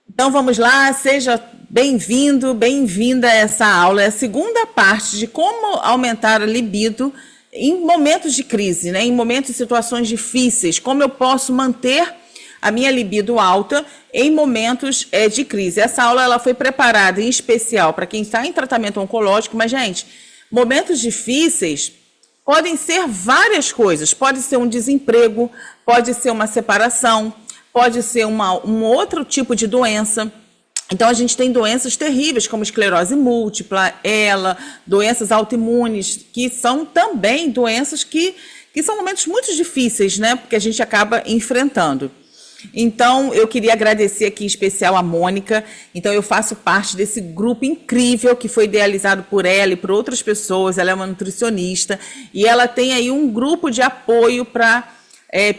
Então vamos lá, seja bem-vindo, bem-vinda a essa aula. É a segunda parte de como aumentar a libido em momentos de crise, né? Em momentos e situações difíceis. Como eu posso manter a minha libido alta em momentos de crise. Essa aula ela foi preparada em especial para quem está em tratamento oncológico, mas, gente, momentos difíceis podem ser várias coisas. Pode ser um desemprego, pode ser uma separação, pode ser um outro tipo de doença. Então, a gente tem doenças terríveis, como esclerose múltipla, doenças autoimunes, que são também doenças que são momentos muito difíceis, né? Porque a gente acaba enfrentando. Então, eu queria agradecer aqui em especial a Mônica. Então, eu faço parte desse grupo incrível que foi idealizado por ela e por outras pessoas. Ela é uma nutricionista e ela tem aí um grupo de apoio para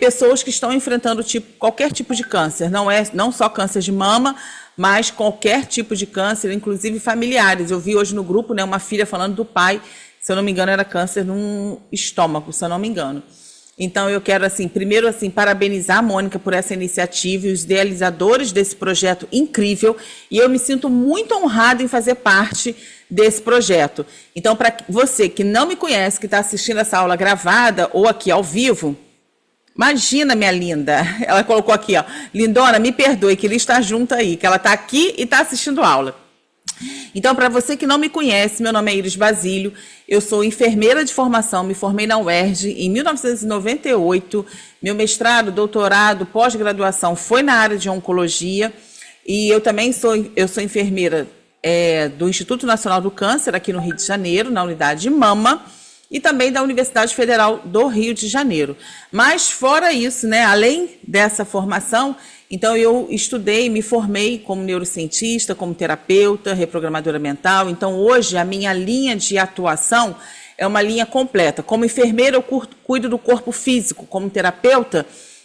pessoas que estão enfrentando qualquer tipo de câncer. Não só câncer de mama, mas qualquer tipo de câncer, inclusive familiares. Eu vi hoje no grupo, né, uma filha falando do pai, se eu não me engano, era câncer no estômago, se eu não me engano. Então, eu quero, primeiro, parabenizar a Mônica por essa iniciativa e os idealizadores desse projeto incrível. E eu me sinto muito honrada em fazer parte desse projeto. Então, para você que não me conhece, que está assistindo essa aula gravada ou aqui ao vivo, imagina, minha linda. Ela colocou aqui, ó, lindona, me perdoe, que ele está junto aí, que ela está aqui e está assistindo a aula. Então, para você que não me conhece, meu nome é Iris Basílio, eu sou enfermeira de formação, me formei na UERJ em 1998, meu mestrado, doutorado, pós-graduação foi na área de oncologia e eu também sou enfermeira do Instituto Nacional do Câncer aqui no Rio de Janeiro, na unidade de mama, e também da Universidade Federal do Rio de Janeiro. Mas fora isso, né, além dessa formação, então eu estudei, me formei como neurocientista, como terapeuta, reprogramadora mental. Então hoje a minha linha de atuação é uma linha completa. Como enfermeira eu cuido do corpo físico, como terapeuta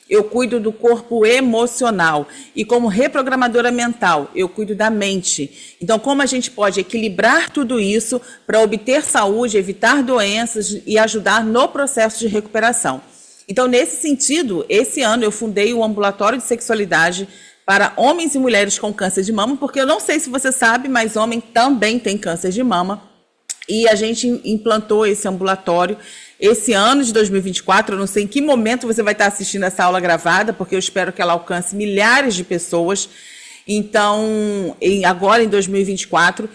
eu cuido do corpo emocional e como reprogramadora mental eu cuido da mente. Então como a gente pode equilibrar tudo isso para obter saúde, evitar doenças e ajudar no processo de recuperação. Então, nesse sentido, esse ano eu fundei o Ambulatório de Sexualidade para homens e mulheres com câncer de mama, porque eu não sei se você sabe, mas homem também tem câncer de mama. E a gente implantou esse ambulatório esse ano de 2024. Eu não sei em que momento você vai estar assistindo essa aula gravada, porque eu espero que ela alcance milhares de pessoas. Então, agora em 2024,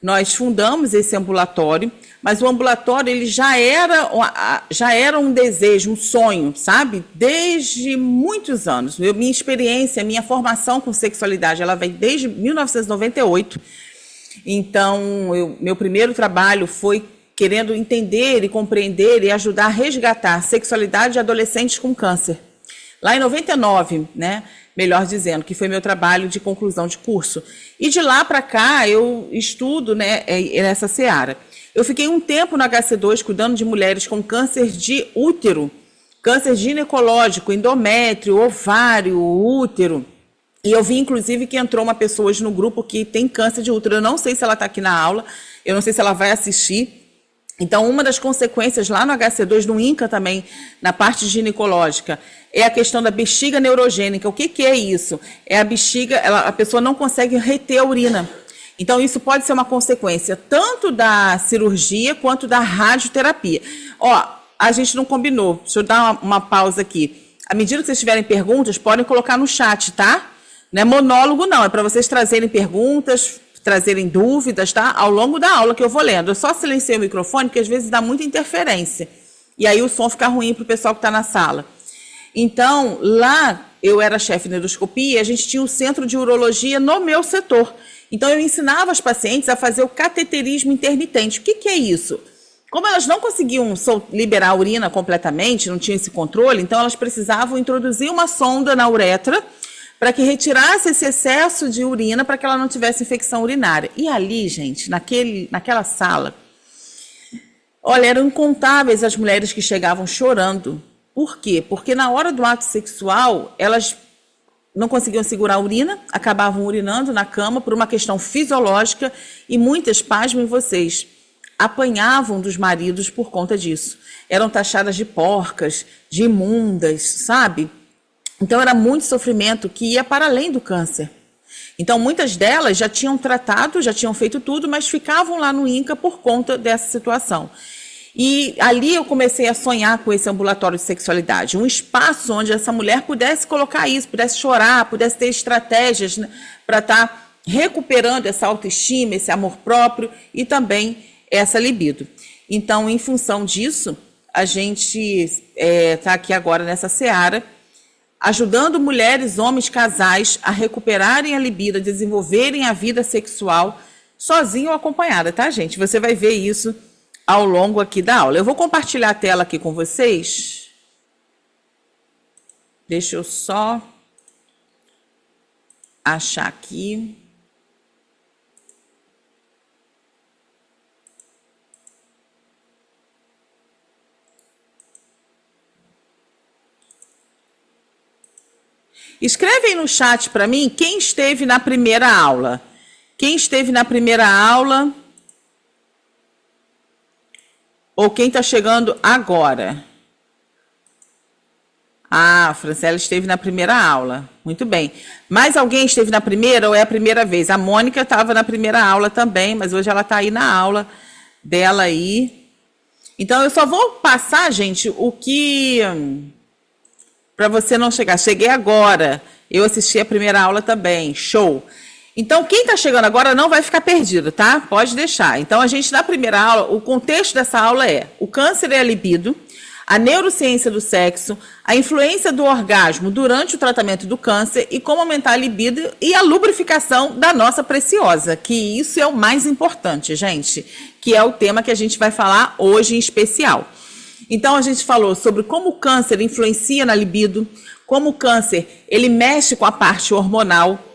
nós fundamos esse ambulatório, mas o ambulatório ele já era um desejo, um sonho, sabe? Desde muitos anos. Minha experiência, minha formação com sexualidade, ela vem desde 1998. Então, meu primeiro trabalho foi querendo entender e compreender e ajudar a resgatar a sexualidade de adolescentes com câncer. Lá em 99, né? Melhor dizendo, que foi meu trabalho de conclusão de curso. E de lá para cá, eu estudo, né, nessa seara. Eu fiquei um tempo no HC2 cuidando de mulheres com câncer de útero, câncer ginecológico, endométrio, ovário, útero. E eu vi, inclusive, que entrou uma pessoa hoje no grupo que tem câncer de útero. Eu não sei se ela está aqui na aula, eu não sei se ela vai assistir. Então, uma das consequências lá no HC2, no INCA também, na parte ginecológica, é a questão da bexiga neurogênica. O que é isso? É a bexiga, a pessoa não consegue reter a urina. Então, isso pode ser uma consequência tanto da cirurgia quanto da radioterapia. Ó, a gente não combinou. Deixa eu dar uma pausa aqui. À medida que vocês tiverem perguntas, podem colocar no chat, tá? Não é monólogo, não. É para vocês trazerem perguntas, trazerem dúvidas, tá? Ao longo da aula que eu vou lendo. Eu só silenciei o microfone, porque às vezes dá muita interferência. E aí o som fica ruim para o pessoal que está na sala. Então, lá eu era chefe de endoscopia e a gente tinha um centro de urologia no meu setor. Então, eu ensinava as pacientes a fazer o cateterismo intermitente. O que é isso? Como elas não conseguiam liberar a urina completamente, não tinham esse controle, então elas precisavam introduzir uma sonda na uretra para que retirasse esse excesso de urina para que ela não tivesse infecção urinária. E ali, gente, naquela sala, olha, eram incontáveis as mulheres que chegavam chorando. Por quê? Porque na hora do ato sexual, elas não conseguiam segurar a urina, acabavam urinando na cama por uma questão fisiológica e muitas, pasmem vocês, apanhavam dos maridos por conta disso. Eram taxadas de porcas, de imundas, sabe? Então era muito sofrimento que ia para além do câncer. Então, muitas delas já tinham tratado, já tinham feito tudo, mas ficavam lá no INCA por conta dessa situação. E ali eu comecei a sonhar com esse ambulatório de sexualidade, um espaço onde essa mulher pudesse colocar isso, pudesse chorar, pudesse ter estratégias, né, para estar recuperando essa autoestima, esse amor próprio e também essa libido. Então, em função disso, a gente está aqui agora nessa seara, ajudando mulheres, homens, casais a recuperarem a libido, a desenvolverem a vida sexual sozinho ou acompanhada, tá, gente? Você vai ver isso ao longo aqui da aula. Eu vou compartilhar a tela aqui com vocês. Deixa eu só achar aqui. Escreve aí no chat para mim quem esteve na primeira aula. Quem esteve na primeira aula ou quem está chegando agora. Ah, a Franciela esteve na primeira aula. Muito bem. Mais alguém esteve na primeira ou é a primeira vez? A Mônica estava na primeira aula também, mas hoje ela está aí na aula dela aí. Então, eu só vou passar, gente, o que... para você não chegar. Cheguei agora. Eu assisti a primeira aula também. Show. Então, quem está chegando agora não vai ficar perdido, tá? Pode deixar. Então, a gente, na primeira aula, o contexto dessa aula é o câncer e a libido, a neurociência do sexo, a influência do orgasmo durante o tratamento do câncer e como aumentar a libido e a lubrificação da nossa preciosa, que isso é o mais importante, gente, que é o tema que a gente vai falar hoje em especial. Então, a gente falou sobre como o câncer influencia na libido, como o câncer ele mexe com a parte hormonal.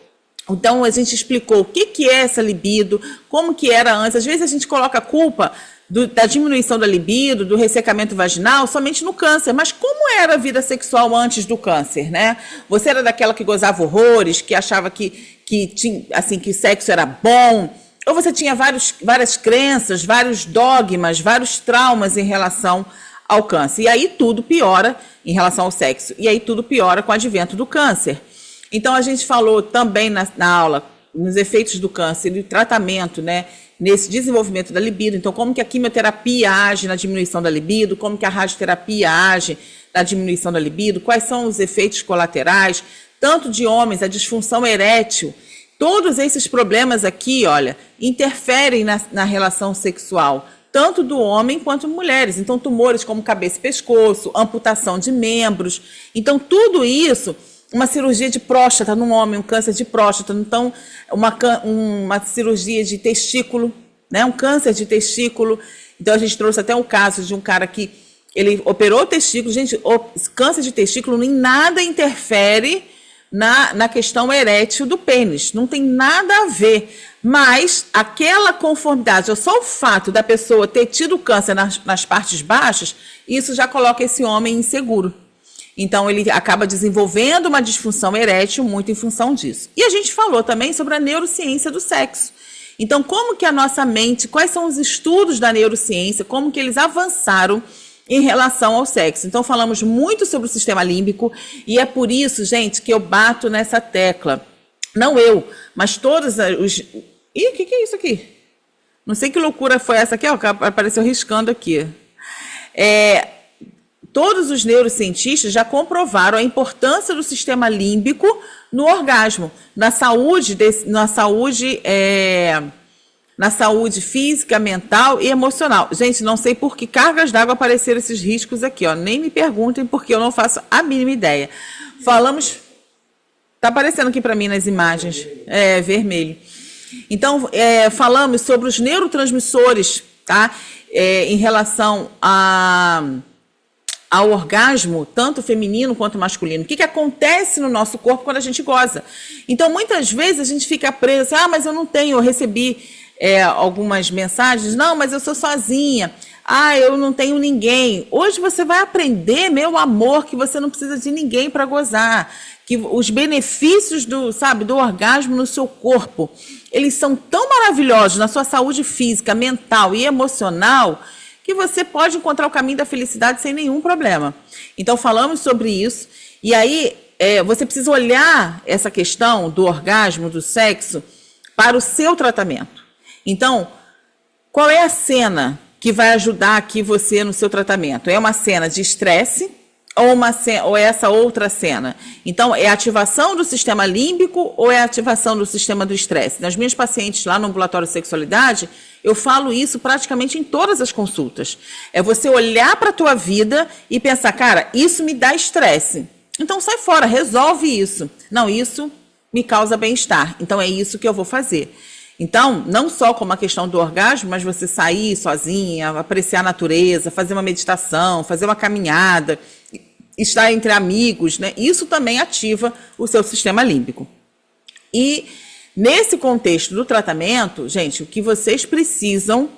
Então, a gente explicou o que é essa libido, como que era antes. Às vezes, a gente coloca a culpa da diminuição da libido, do ressecamento vaginal, somente no câncer. Mas como era a vida sexual antes do câncer, né? Você era daquela que gozava horrores, que achava que tinha, assim, que sexo era bom, ou você tinha várias crenças, vários dogmas, vários traumas em relação ao câncer. E aí tudo piora em relação ao sexo. E aí tudo piora com o advento do câncer. Então, a gente falou também na aula, nos efeitos do câncer e o tratamento, né, nesse desenvolvimento da libido. Então, como que a quimioterapia age na diminuição da libido, como que a radioterapia age na diminuição da libido, quais são os efeitos colaterais, tanto de homens, a disfunção erétil. Todos esses problemas aqui, olha, interferem na relação sexual, tanto do homem quanto mulheres. Então, tumores como cabeça e pescoço, amputação de membros. Então, tudo isso... Uma cirurgia de próstata num homem, um câncer de próstata, então uma cirurgia de testículo, né? Um câncer de testículo. Então, a gente trouxe até um caso de um cara que ele operou o testículo. Gente, o câncer de testículo em nada interfere na questão erétil do pênis, não tem nada a ver. Mas aquela conformidade, ou só o fato da pessoa ter tido câncer nas partes baixas, isso já coloca esse homem inseguro. Então, ele acaba desenvolvendo uma disfunção erétil muito em função disso. E a gente falou também sobre a neurociência do sexo. Então, como que a nossa mente, quais são os estudos da neurociência, como que eles avançaram em relação ao sexo. Então, falamos muito sobre o sistema límbico e é por isso, gente, que eu bato nessa tecla. Não eu, mas todos os... Ih, o que é isso aqui? Não sei que loucura foi essa aqui, ó, que apareceu riscando aqui. Todos os neurocientistas já comprovaram a importância do sistema límbico no orgasmo, na saúde física, mental e emocional. Gente, não sei por que cargas d'água apareceram esses riscos aqui, ó. Nem me perguntem, porque eu não faço a mínima ideia. Falamos... Tá aparecendo aqui para mim nas imagens, vermelho. Então, falamos sobre os neurotransmissores, tá? Em relação ao orgasmo, tanto feminino quanto masculino. O que acontece no nosso corpo quando a gente goza? Então, muitas vezes a gente fica preso, assim, mas eu não tenho, eu recebi algumas mensagens, não, mas eu sou sozinha, eu não tenho ninguém. Hoje você vai aprender, meu amor, que você não precisa de ninguém para gozar, que os benefícios do orgasmo no seu corpo, eles são tão maravilhosos na sua saúde física, mental e emocional, que você pode encontrar o caminho da felicidade sem nenhum problema. Então, falamos sobre isso. E aí, você precisa olhar essa questão do orgasmo, do sexo, para o seu tratamento. Então, qual é a cena que vai ajudar aqui você no seu tratamento? É uma cena de estresse ou é essa outra cena? Então, é a ativação do sistema límbico ou é a ativação do sistema do estresse? Nas minhas pacientes lá no ambulatório de sexualidade, eu falo isso praticamente em todas as consultas. É você olhar para a tua vida e pensar, cara, isso me dá estresse. Então, sai fora, resolve isso. Não, isso me causa bem-estar. Então, é isso que eu vou fazer. Então, não só como a questão do orgasmo, mas você sair sozinha, apreciar a natureza, fazer uma meditação, fazer uma caminhada, estar entre amigos, né? Isso também ativa o seu sistema límbico. E nesse contexto do tratamento, gente, o que vocês precisam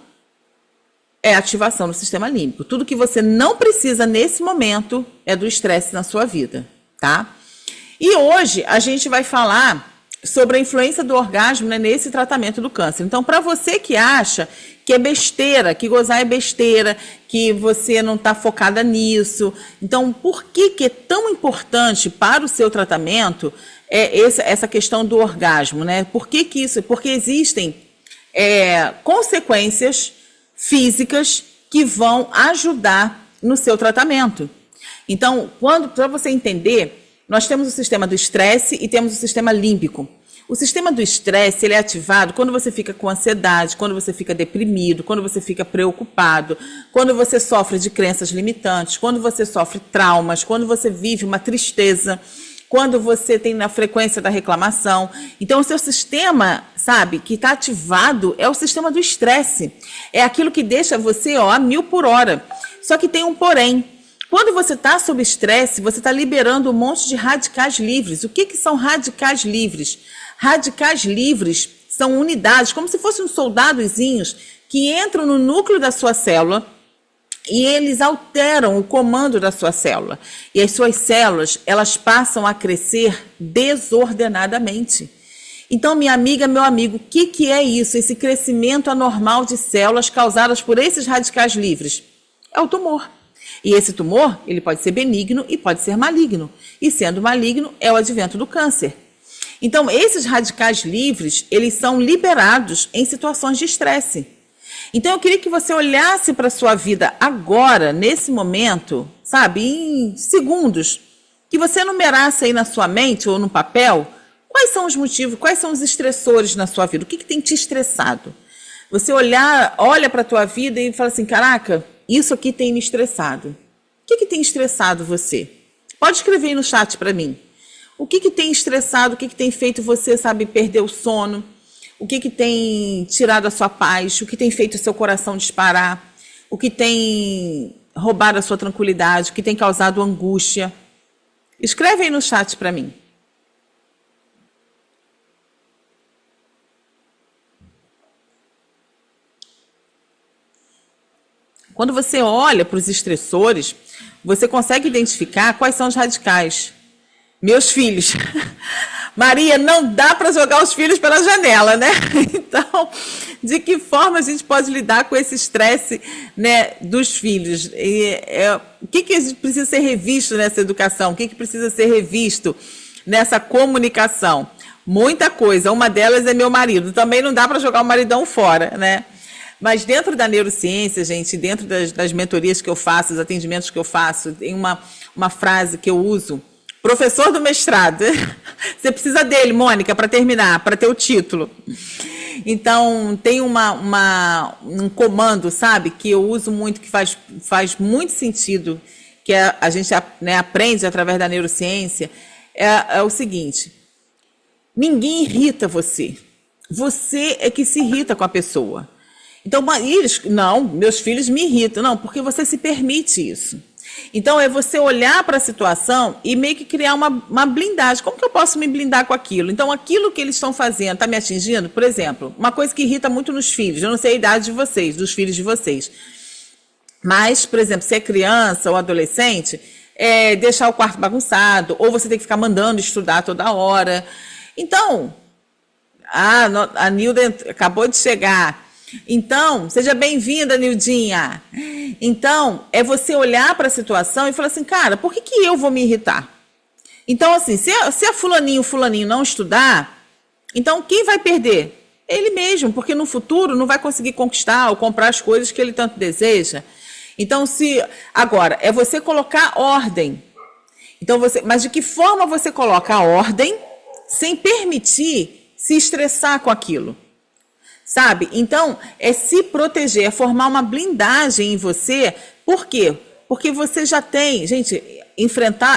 é ativação do sistema límbico. Tudo que você não precisa nesse momento é do estresse na sua vida, tá? E hoje a gente vai falar sobre a influência do orgasmo, né, nesse tratamento do câncer. Então, para você que acha que é besteira, que gozar é besteira, que você não está focada nisso, então, por que é tão importante para o seu tratamento essa questão do orgasmo, né? Por que isso? Porque existem consequências físicas que vão ajudar no seu tratamento. Então, para você entender, nós temos o sistema do estresse e temos o sistema límbico. O sistema do estresse, ele é ativado quando você fica com ansiedade, quando você fica deprimido, quando você fica preocupado, quando você sofre de crenças limitantes, quando você sofre traumas, quando você vive uma tristeza, quando você tem na frequência da reclamação. Então, o seu sistema, sabe, que está ativado é o sistema do estresse. É aquilo que deixa você, a 1000 por hora. Só que tem um porém. Quando você está sob estresse, você está liberando um monte de radicais livres. O que são radicais livres? Radicais livres são unidades, como se fossem soldadozinhos, que entram no núcleo da sua célula e eles alteram o comando da sua célula. E as suas células, elas passam a crescer desordenadamente. Então, minha amiga, meu amigo, o que é isso? Esse crescimento anormal de células causadas por esses radicais livres? É o tumor. E esse tumor, ele pode ser benigno e pode ser maligno. E sendo maligno, é o advento do câncer. Então, esses radicais livres, eles são liberados em situações de estresse. Então, eu queria que você olhasse para a sua vida agora, nesse momento, sabe, em segundos, que você enumerasse aí na sua mente ou no papel, quais são os motivos, quais são os estressores na sua vida, o que tem te estressado? Você olha para a tua vida e fala assim, caraca, isso aqui tem me estressado. O que tem estressado você? Pode escrever aí no chat para mim. O que tem estressado, o que tem feito você, sabe, perder o sono? O que tem tirado a sua paz? O que tem feito o seu coração disparar? O que tem roubado a sua tranquilidade? O que tem causado angústia? Escreve aí no chat para mim. Quando você olha para os estressores, você consegue identificar quais são os radicais. Meus filhos. Maria, não dá para jogar os filhos pela janela, né? Então, de que forma a gente pode lidar com esse estresse, né, dos filhos? O que precisa ser revisto nessa educação? O que precisa ser revisto nessa comunicação? Muita coisa. Uma delas é meu marido. Também não dá para jogar o maridão fora, né? Mas dentro da neurociência, gente, dentro das mentorias que eu faço, dos atendimentos que eu faço, tem uma frase que eu uso. Professor do mestrado. Você precisa dele, Mônica, para terminar, para ter o título. Então, tem um comando, sabe, que eu uso muito, que faz muito sentido, que a gente, né, aprende através da neurociência, é o seguinte: ninguém irrita você. Você é que se irrita com a pessoa. Então, não, meus filhos me irritam. Não, porque você se permite isso. Então, é você olhar para a situação e meio que criar uma blindagem. Como que eu posso me blindar com aquilo? Então, aquilo que eles estão fazendo está me atingindo? Por exemplo, uma coisa que irrita muito nos filhos. Eu não sei a idade de vocês, dos filhos de vocês. Mas, por exemplo, se é criança ou adolescente, deixar o quarto bagunçado, ou você tem que ficar mandando estudar toda hora. Então, a Nilda acabou de chegar. Então, seja bem-vinda, Nildinha. Então, é você olhar para a situação e falar assim, cara, por que eu vou me irritar? Então, assim, se a fulaninho não estudar, então quem vai perder? Ele mesmo, porque no futuro não vai conseguir conquistar ou comprar as coisas que ele tanto deseja. Então, agora, é você colocar ordem. Então, mas de que forma você coloca a ordem sem permitir se estressar com aquilo? Sabe? Então, é se proteger, é formar uma blindagem em você. Por quê? Porque você já tem... Gente,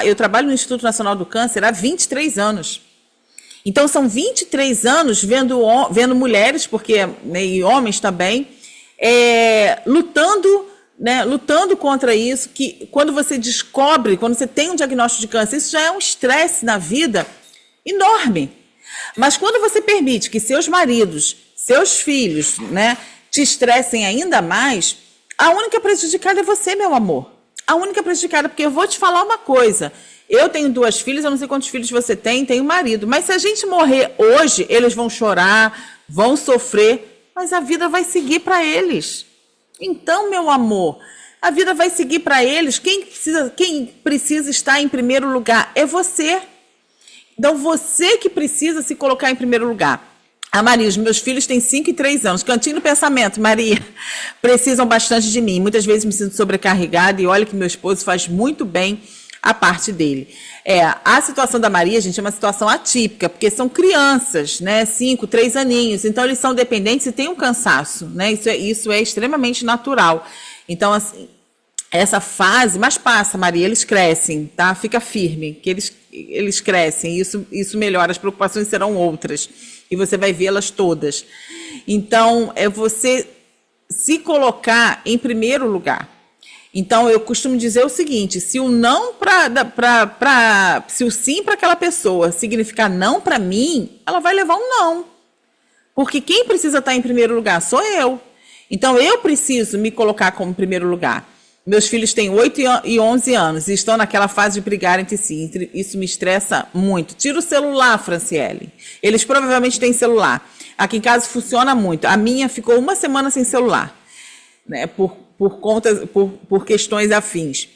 eu trabalho no Instituto Nacional do Câncer há 23 anos. Então, são 23 anos vendo mulheres, porque, né, e homens também, lutando contra isso, que quando você descobre, quando você tem um diagnóstico de câncer, isso já é um estresse na vida enorme. Mas quando você permite que seus maridos, seus filhos, né, te estressem ainda mais, a única prejudicada é você, meu amor. A única prejudicada, porque eu vou te falar uma coisa. Eu tenho 2 filhas, eu não sei quantos filhos você tem, tenho marido. Mas se a gente morrer hoje, eles vão chorar, vão sofrer, mas a vida vai seguir para eles. Então, meu amor, a vida vai seguir para eles. Quem precisa estar em primeiro lugar é você. Então, você que precisa se colocar em primeiro lugar. A Maria, os meus filhos têm 5 e 3 anos. Cantinho do pensamento, Maria, precisam bastante de mim. Muitas vezes me sinto sobrecarregada e olha que meu esposo faz muito bem a parte dele. A situação da Maria, gente, é uma situação atípica, porque são crianças, né? 5, 3 aninhos. Então, eles são dependentes e têm um cansaço, né? Isso é extremamente natural. Então, assim, essa fase, mas passa, Maria, eles crescem, tá? Fica firme, que eles crescem, isso melhora, as preocupações serão outras, e você vai vê-las todas. Então, é você se colocar em primeiro lugar. Então, eu costumo dizer o seguinte, se o sim para aquela pessoa significar não para mim, ela vai levar um não. Porque quem precisa estar em primeiro lugar sou eu. Então, eu preciso me colocar como primeiro lugar. Meus filhos têm 8 e 11 anos e estão naquela fase de brigar entre si. Isso me estressa muito. Tira o celular, Franciele. Eles provavelmente têm celular. Aqui em casa funciona muito. A minha ficou 1 semana sem celular, né, por questões afins.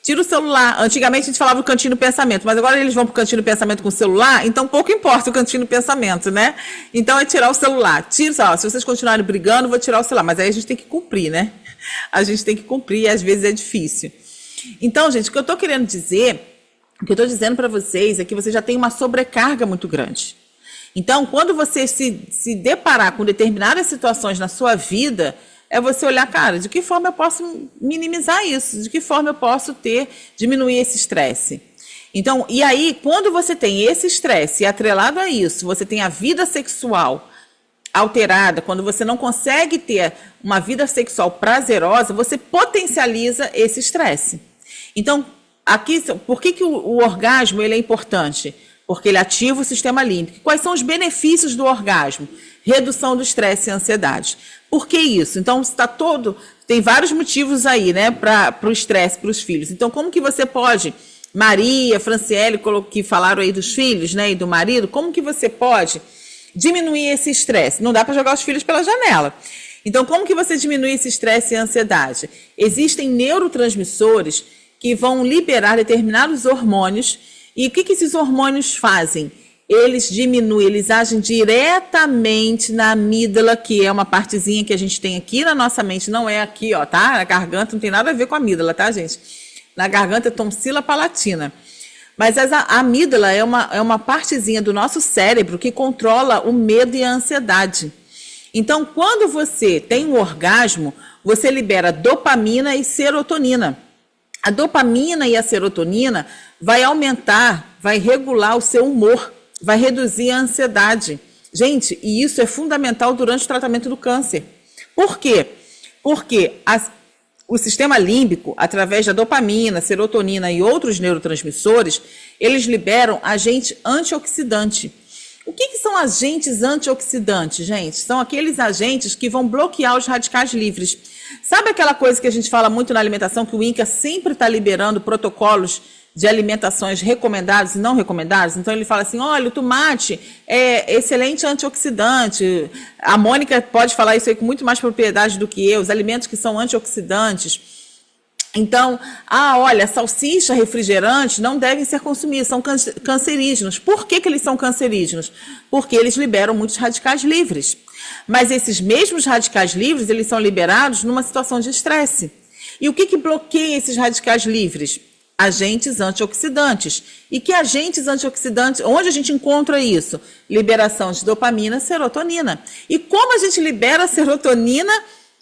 Tira o celular. Antigamente a gente falava do cantinho do pensamento, mas agora eles vão para o cantinho do pensamento com o celular, então pouco importa o cantinho do pensamento, né? Então é tirar o celular. Tira o celular. Se vocês continuarem brigando, vou tirar o celular. Mas aí a gente tem que cumprir, né? A gente tem que cumprir e às vezes é difícil. Então, gente, o que eu estou querendo dizer, o que eu estou dizendo para vocês é que você já tem uma sobrecarga muito grande. Então, quando você se deparar com determinadas situações na sua vida, é você olhar, cara, de que forma eu posso minimizar isso? De que forma eu posso diminuir esse estresse? Então, e aí, quando você tem esse estresse e atrelado a isso, você tem a vida sexual alterada, quando você não consegue ter uma vida sexual prazerosa, você potencializa esse estresse. Então, aqui, por que o orgasmo ele é importante? Porque ele ativa o sistema límbico. Quais são os benefícios do orgasmo? Redução do estresse e ansiedade. Por que isso? Então, tem vários motivos aí, né, para o estresse para os filhos. Então, como que você pode, Maria, Franciele, que falaram aí dos filhos, né, e do marido, como que você pode diminuir esse estresse? Não dá para jogar os filhos pela janela. Então, como que você diminui esse estresse e ansiedade? Existem neurotransmissores que vão liberar determinados hormônios. E o que esses hormônios fazem? Eles agem diretamente na amígdala, que é uma partezinha que a gente tem aqui na nossa mente, não é aqui, ó, tá? Na garganta não tem nada a ver com a amígdala, tá, gente? Na garganta é tonsila palatina. Mas a amígdala é uma partezinha do nosso cérebro que controla o medo e a ansiedade. Então, quando você tem um orgasmo, você libera dopamina e serotonina. A dopamina e a serotonina vai aumentar, vai regular o seu humor, vai reduzir a ansiedade. Gente, e isso é fundamental durante o tratamento do câncer. Por quê? Porque o sistema límbico, através da dopamina, serotonina e outros neurotransmissores, eles liberam agente antioxidante. O que são agentes antioxidantes, gente? São aqueles agentes que vão bloquear os radicais livres. Sabe aquela coisa que a gente fala muito na alimentação, que o INCA sempre está liberando protocolos de alimentações recomendados e não recomendados? Então ele fala assim, olha, o tomate é excelente antioxidante. A Mônica pode falar isso aí com muito mais propriedade do que eu. Os alimentos que são antioxidantes. Então, olha, salsicha, refrigerante não devem ser consumidos, são cancerígenos. Por que eles são cancerígenos? Porque eles liberam muitos radicais livres. Mas esses mesmos radicais livres, eles são liberados numa situação de estresse. E o que bloqueia esses radicais livres? Agentes antioxidantes. E que agentes antioxidantes, onde a gente encontra isso? Liberação de dopamina, serotonina. E como a gente libera serotonina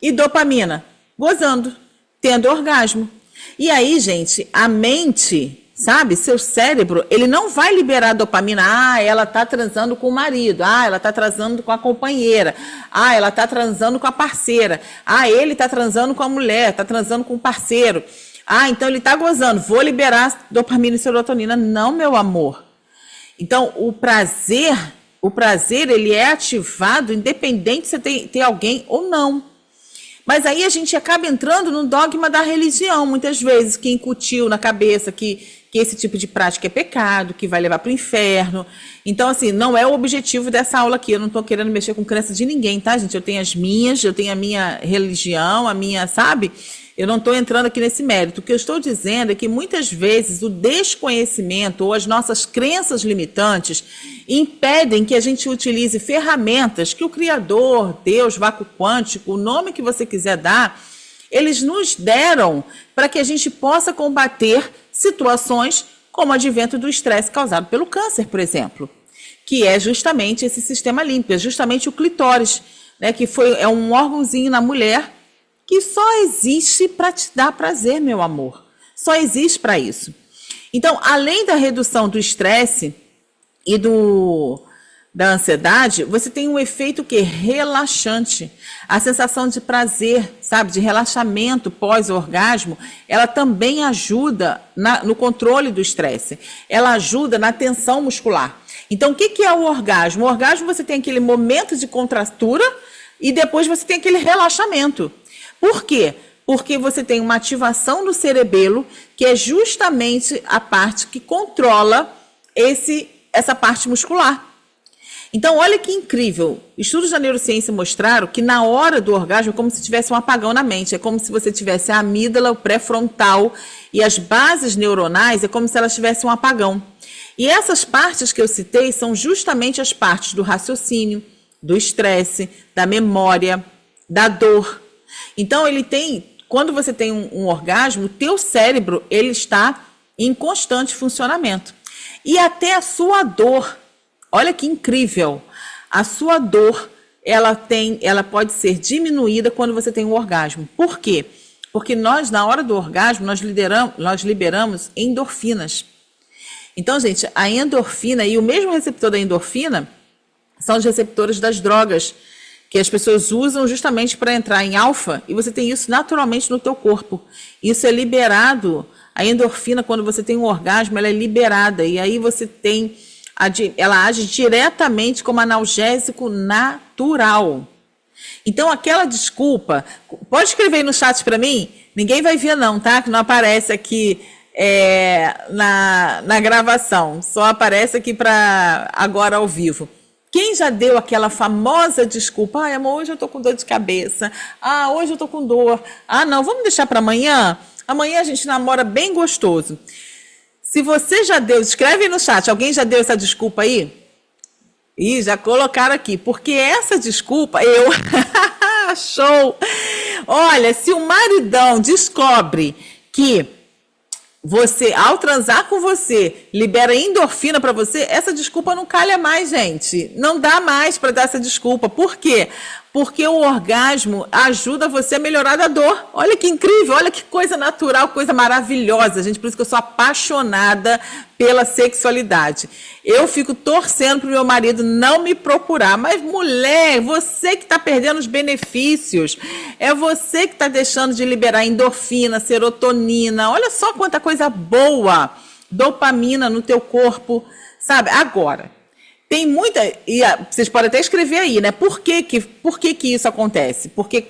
e dopamina? Gozando, tendo orgasmo. E aí, gente, a mente, sabe, seu cérebro, ele não vai liberar dopamina. Ela tá transando com o marido. Ela tá transando com a companheira. Ela tá transando com a parceira. Ele tá transando com a mulher, tá transando com o parceiro. Então ele tá gozando, vou liberar dopamina e serotonina. Não, meu amor. Então, o prazer, ele é ativado independente se tem alguém ou não. Mas aí a gente acaba entrando no dogma da religião, muitas vezes, que incutiu na cabeça que esse tipo de prática é pecado, que vai levar para o inferno. Então, assim, não é o objetivo dessa aula aqui. Eu não estou querendo mexer com crença de ninguém, tá, gente? Eu tenho as minhas, eu tenho a minha religião, a minha, sabe? Eu não estou entrando aqui nesse mérito. O que eu estou dizendo é que muitas vezes o desconhecimento ou as nossas crenças limitantes impedem que a gente utilize ferramentas que o Criador, Deus, vácuo quântico, o nome que você quiser dar, eles nos deram para que a gente possa combater situações como o advento do estresse causado pelo câncer, por exemplo, que é justamente esse sistema límpico, é justamente o clitóris, né, que é um órgãozinho na mulher que só existe para te dar prazer, meu amor. Só existe para isso. Então, além da redução do estresse e da ansiedade, você tem um efeito que relaxante. A sensação de prazer, sabe, de relaxamento pós-orgasmo, ela também ajuda no controle do estresse. Ela ajuda na tensão muscular. Então, o que é o orgasmo? O orgasmo, você tem aquele momento de contratura e depois você tem aquele relaxamento. Por quê? Porque você tem uma ativação do cerebelo, que é justamente a parte que controla essa parte muscular. Então, olha que incrível. Estudos da neurociência mostraram que na hora do orgasmo é como se tivesse um apagão na mente. É como se você tivesse a amígdala, o pré-frontal e as bases neuronais, é como se elas tivessem um apagão. E essas partes que eu citei são justamente as partes do raciocínio, do estresse, da memória, da dor. Então, quando você tem um orgasmo, o teu cérebro, ele está em constante funcionamento. E até a sua dor, olha que incrível, a sua dor, ela pode ser diminuída quando você tem um orgasmo. Por quê? Porque nós, na hora do orgasmo, nós liberamos endorfinas. Então, gente, a endorfina e o mesmo receptor da endorfina são os receptores das drogas, que as pessoas usam justamente para entrar em alfa, e você tem isso naturalmente no teu corpo. Isso é liberado, a endorfina, quando você tem um orgasmo, ela é liberada, e aí você tem, ela age diretamente como analgésico natural. Então, aquela desculpa, pode escrever aí no chat para mim? Ninguém vai ver não, tá? Que não aparece aqui na gravação, só aparece aqui para agora ao vivo. Quem já deu aquela famosa desculpa? Amor, hoje eu tô com dor de cabeça. Hoje eu tô com dor. Não, vamos deixar para amanhã? Amanhã a gente namora bem gostoso. Se você já deu, escreve aí no chat. Alguém já deu essa desculpa aí? Ih, já colocaram aqui. Porque essa desculpa, show! Olha, se o maridão descobre que você, ao transar com você, libera endorfina para você, essa desculpa não calha mais, gente. Não dá mais para dar essa desculpa. Por quê? Porque o orgasmo ajuda você a melhorar da dor. Olha que incrível, olha que coisa natural, coisa maravilhosa, gente. Por isso que eu sou apaixonada pela sexualidade. Eu fico torcendo para o meu marido não me procurar. Mas, mulher, você que está perdendo os benefícios. É você que está deixando de liberar endorfina, serotonina. Olha só quanta coisa boa. Dopamina no teu corpo, sabe? Agora, tem muita... vocês podem até escrever aí, né? Por que isso acontece? Porque,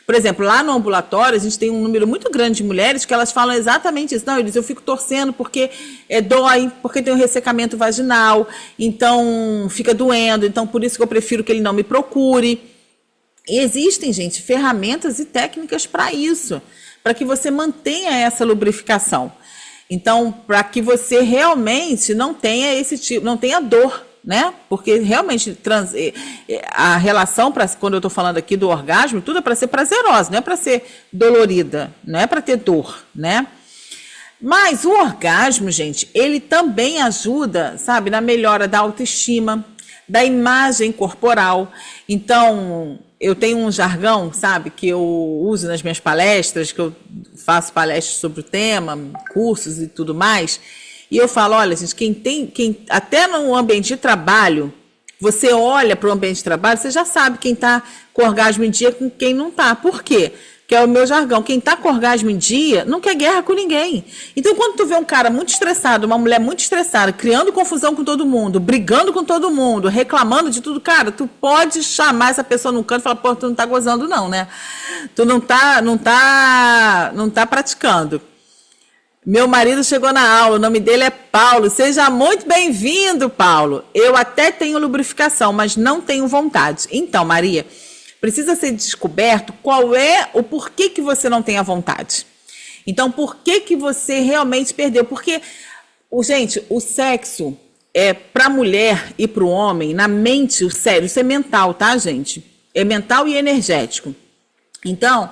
por exemplo, lá no ambulatório, a gente tem um número muito grande de mulheres que elas falam exatamente isso. Não, eu fico torcendo porque dói, porque tem um ressecamento vaginal, então fica doendo, então por isso que eu prefiro que ele não me procure. E existem, gente, ferramentas e técnicas para isso. para que você mantenha essa lubrificação. Então, para que você realmente não tenha esse tipo, não tenha dor, né? Porque realmente a relação, quando eu estou falando aqui do orgasmo, tudo é para ser prazerosa, não é para ser dolorida, não é para ter dor, né? Mas o orgasmo, gente, ele também ajuda, sabe, na melhora da autoestima, da imagem corporal. Então, eu tenho um jargão, sabe, que eu uso nas minhas palestras, que eu faço palestras sobre o tema, cursos e tudo mais. E eu falo, olha, gente, até no ambiente de trabalho, você olha para o ambiente de trabalho, você já sabe quem está com orgasmo em dia com quem não está. Por quê? Que é o meu jargão. Quem está com orgasmo em dia não quer guerra com ninguém. Então, quando tu vê um cara muito estressado, uma mulher muito estressada, criando confusão com todo mundo, brigando com todo mundo, reclamando de tudo, cara, tu pode chamar essa pessoa no canto e falar, pô, tu não tá gozando não, né? Tu não tá praticando. Meu marido chegou na aula, o nome dele é Paulo. Seja muito bem-vindo, Paulo. Eu até tenho lubrificação, mas não tenho vontade. Então, Maria, precisa ser descoberto qual é o porquê que você não tem a vontade. Então, por que você realmente perdeu? Porque, gente, o sexo é para a mulher e para o homem, na mente, sério, isso é mental, tá, gente? É mental e energético. Então,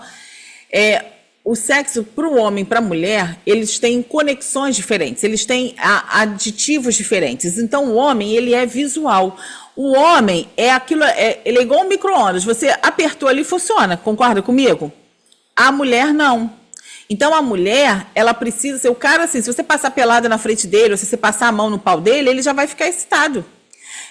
o sexo para o homem e para a mulher, eles têm conexões diferentes, eles têm aditivos diferentes. Então, o homem, ele é visual. O homem é aquilo, ele é igual um micro-ondas. Você apertou ali, funciona. Concorda comigo? A mulher não. Então, a mulher, ela precisa ser o cara assim, se você passar pelada na frente dele, ou se você passar a mão no pau dele, ele já vai ficar excitado.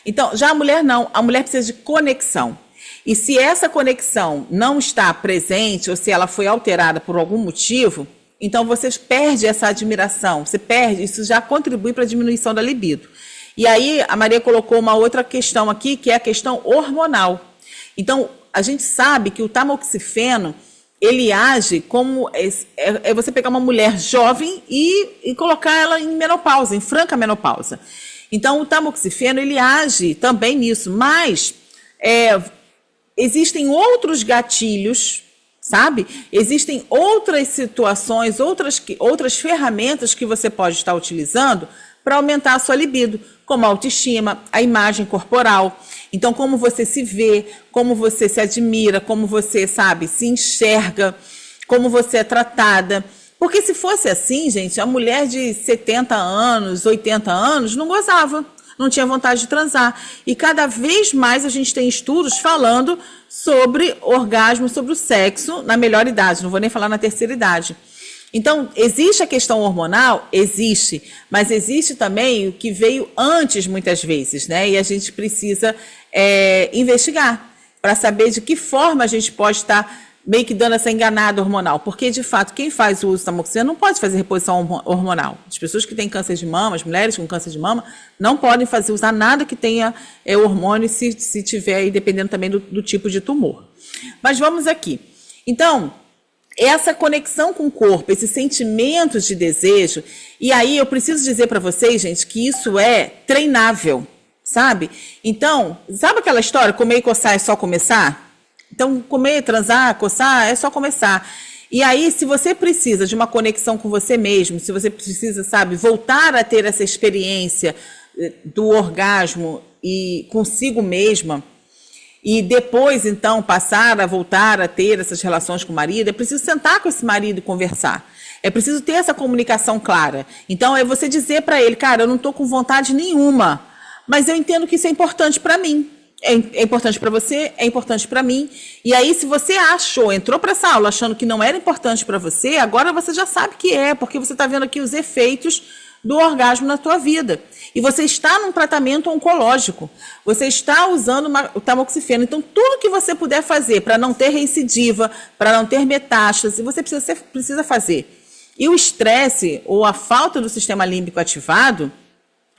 Então, já a mulher não. A mulher precisa de conexão. E se essa conexão não está presente, ou se ela foi alterada por algum motivo, então você perde essa admiração, você perde, isso já contribui para a diminuição da libido. E aí a Maria colocou uma outra questão aqui, que é a questão hormonal. Então, a gente sabe que o tamoxifeno, ele age como você pegar uma mulher jovem e colocar ela em menopausa, em franca menopausa. Então, o tamoxifeno, ele age também nisso, mas existem outros gatilhos, sabe? Existem outras situações, outras ferramentas que você pode estar utilizando para aumentar a sua libido, como a autoestima, a imagem corporal. Então, como você se vê, como você se admira, como você, sabe, se enxerga, como você é tratada. Porque se fosse assim, gente, a mulher de 70 anos, 80 anos, não gozava, não tinha vontade de transar. E cada vez mais a gente tem estudos falando sobre orgasmo, sobre o sexo na melhor idade, não vou nem falar na terceira idade. Então, existe a questão hormonal? Existe, mas existe também o que veio antes, muitas vezes, né? E a gente precisa investigar para saber de que forma a gente pode estar meio que dando essa enganada hormonal. Porque, de fato, quem faz o uso da tamoxifeno não pode fazer reposição hormonal. As pessoas que têm câncer de mama, as mulheres com câncer de mama, não podem usar nada que tenha hormônio se tiver aí, dependendo também do tipo de tumor. Mas vamos aqui. Então, essa conexão com o corpo, esses sentimentos de desejo, e aí eu preciso dizer para vocês, gente, que isso é treinável, sabe? Então, sabe aquela história, comer e coçar é só começar? Então, comer, transar, coçar é só começar. E aí, se você precisa de uma conexão com você mesmo, se você precisa, sabe, voltar a ter essa experiência do orgasmo e consigo mesma, e depois, então, passar a voltar a ter essas relações com o marido, é preciso sentar com esse marido e conversar. É preciso ter essa comunicação clara. Então, é você dizer para ele, cara, eu não estou com vontade nenhuma, mas eu entendo que isso é importante para mim. É importante para você, é importante para mim. E aí, se você entrou para essa aula achando que não era importante para você, agora você já sabe que é, porque você está vendo aqui os efeitos do orgasmo na tua vida. E você está num tratamento oncológico. Você está usando o tamoxifeno. Então, tudo que você puder fazer para não ter recidiva, para não ter metástase, você precisa fazer. E o estresse ou a falta do sistema límbico ativado,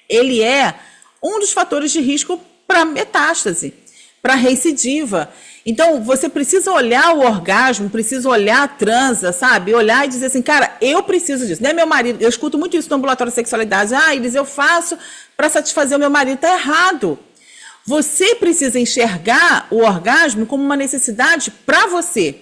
ele é um dos fatores de risco para metástase, para recidiva. Então, você precisa olhar o orgasmo, precisa olhar a transa, sabe? Olhar e dizer assim, cara, eu preciso disso. Não é meu marido. Eu escuto muito isso no ambulatório de sexualidade. Eles eu faço para satisfazer o meu marido. Está errado. Você precisa enxergar o orgasmo como uma necessidade para você.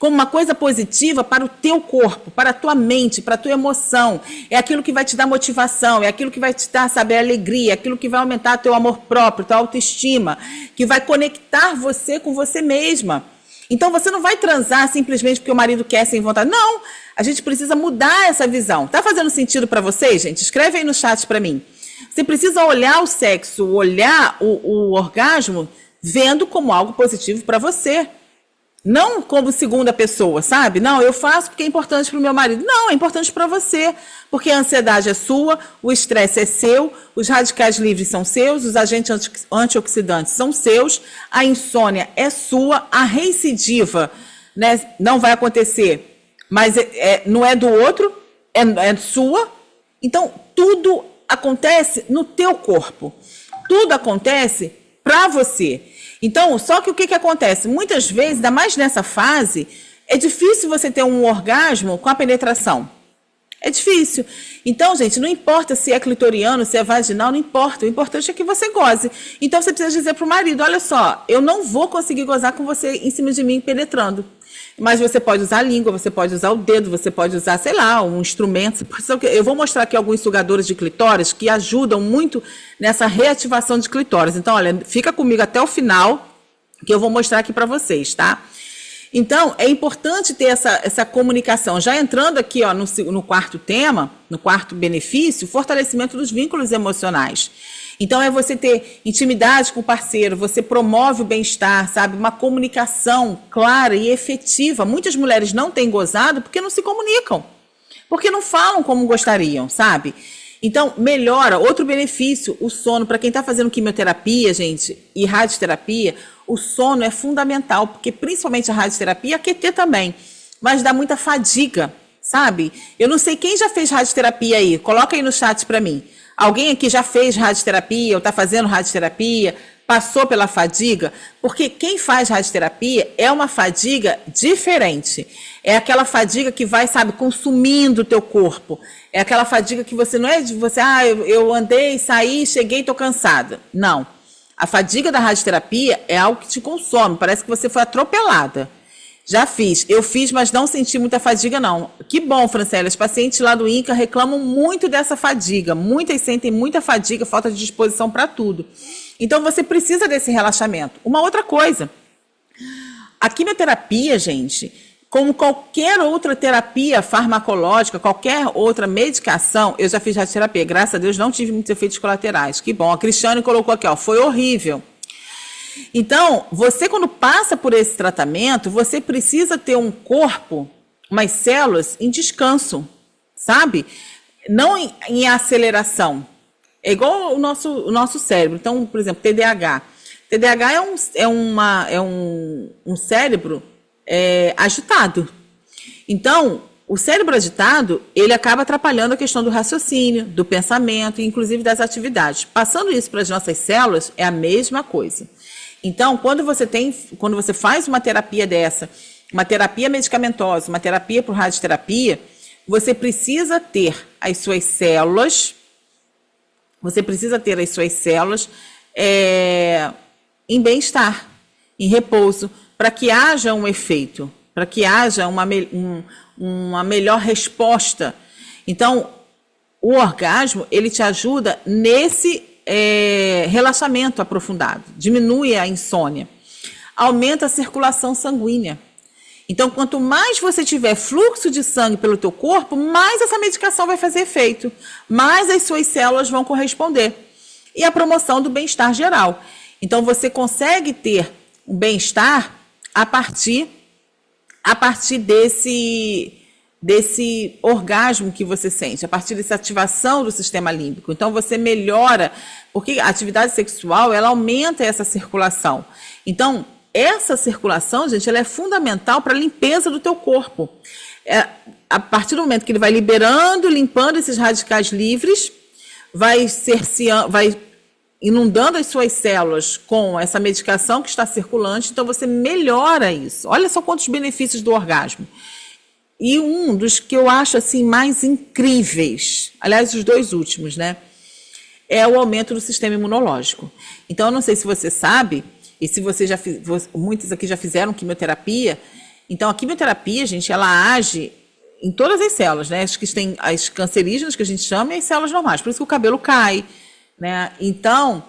como uma coisa positiva para o teu corpo, para a tua mente, para a tua emoção. É aquilo que vai te dar motivação, é aquilo que vai te dar, sabe, alegria, é aquilo que vai aumentar teu amor próprio, tua autoestima, que vai conectar você com você mesma. Então você não vai transar simplesmente porque o marido quer sem vontade. Não, a gente precisa mudar essa visão. Tá fazendo sentido para vocês, gente? Escreve aí no chat para mim. Você precisa olhar o sexo, olhar o orgasmo, vendo como algo positivo para você. Não como segunda pessoa, sabe? Não, eu faço porque é importante para o meu marido. Não, é importante para você. Porque a ansiedade é sua, o estresse é seu, os radicais livres são seus, os agentes antioxidantes são seus, a insônia é sua, a recidiva, né, não vai acontecer, mas não é do outro, é sua. Então, tudo acontece no teu corpo. Tudo acontece para você. Então, só que o que acontece? Muitas vezes, ainda mais nessa fase, é difícil você ter um orgasmo com a penetração. É difícil. Então, gente, não importa se é clitoriano, se é vaginal, não importa. O importante é que você goze. Então, você precisa dizer para o marido, olha só, eu não vou conseguir gozar com você em cima de mim penetrando. Mas você pode usar a língua, você pode usar o dedo, você pode usar, sei lá, um instrumento. Eu vou mostrar aqui alguns sugadores de clitóris que ajudam muito nessa reativação de clitóris. Então, olha, fica comigo até o final, que eu vou mostrar aqui para vocês, tá? Então, é importante ter essa comunicação. Já entrando aqui ó, no quarto tema, no quarto benefício, fortalecimento dos vínculos emocionais. Então, é você ter intimidade com o parceiro, você promove o bem-estar, sabe? Uma comunicação clara e efetiva. Muitas mulheres não têm gozado porque não se comunicam, porque não falam como gostariam, sabe? Então, melhora. Outro benefício, o sono. Para quem está fazendo quimioterapia, gente, e radioterapia, o sono é fundamental, porque principalmente a radioterapia, a QT também, mas dá muita fadiga, sabe? Eu não sei quem já fez radioterapia aí, coloca aí no chat para mim. Alguém aqui já fez radioterapia ou está fazendo radioterapia, passou pela fadiga? Porque quem faz radioterapia é uma fadiga diferente. É aquela fadiga que vai, sabe, consumindo o teu corpo. É aquela fadiga que você não é de você, eu andei, saí, cheguei, estou cansada. Não. A fadiga da radioterapia é algo que te consome, parece que você foi atropelada. Já fiz, eu fiz, mas não senti muita fadiga não. Que bom, Franciele, os pacientes lá do INCA reclamam muito dessa fadiga, muitas sentem muita fadiga, falta de disposição para tudo. Então você precisa desse relaxamento. Uma outra coisa, a quimioterapia, gente, como qualquer outra terapia farmacológica, qualquer outra medicação, eu já fiz radioterapia, graças a Deus não tive muitos efeitos colaterais, que bom. A Cristiane colocou aqui, ó, foi horrível. Então, você quando passa por esse tratamento, você precisa ter um corpo, umas células em descanso, sabe? Não em aceleração. É igual o nosso cérebro. Então, por exemplo, TDAH. TDAH é um cérebro agitado. Então, o cérebro agitado, ele acaba atrapalhando a questão do raciocínio, do pensamento, inclusive das atividades. Passando isso para as nossas células, é a mesma coisa. Então, quando você faz uma terapia dessa, uma terapia medicamentosa, uma terapia por radioterapia, você precisa ter as suas células, em bem-estar, em repouso, para que haja um efeito, para que haja uma melhor resposta. Então, o orgasmo, ele te ajuda nesse relaxamento aprofundado, diminui a insônia, aumenta a circulação sanguínea. Então, quanto mais você tiver fluxo de sangue pelo teu corpo, mais essa medicação vai fazer efeito, mais as suas células vão corresponder. E a promoção do bem-estar geral. Então, você consegue ter um bem-estar a partir desse orgasmo que você sente, a partir dessa ativação do sistema límbico. Então, você melhora, porque a atividade sexual, ela aumenta essa circulação. Então, essa circulação, gente, ela é fundamental para a limpeza do teu corpo. A partir do momento que ele vai limpando esses radicais livres, vai inundando as suas células com essa medicação que está circulante, então você melhora isso. Olha só quantos benefícios do orgasmo. E um dos que eu acho assim mais incríveis, aliás, os dois últimos, né, é o aumento do sistema imunológico. Então, eu não sei se você sabe, e se você muitos aqui já fizeram quimioterapia, Então, a quimioterapia, gente, ela age em todas as células, né? As que têm as cancerígenas, que a gente chama, e as células normais. Por isso que o cabelo cai, né? Então,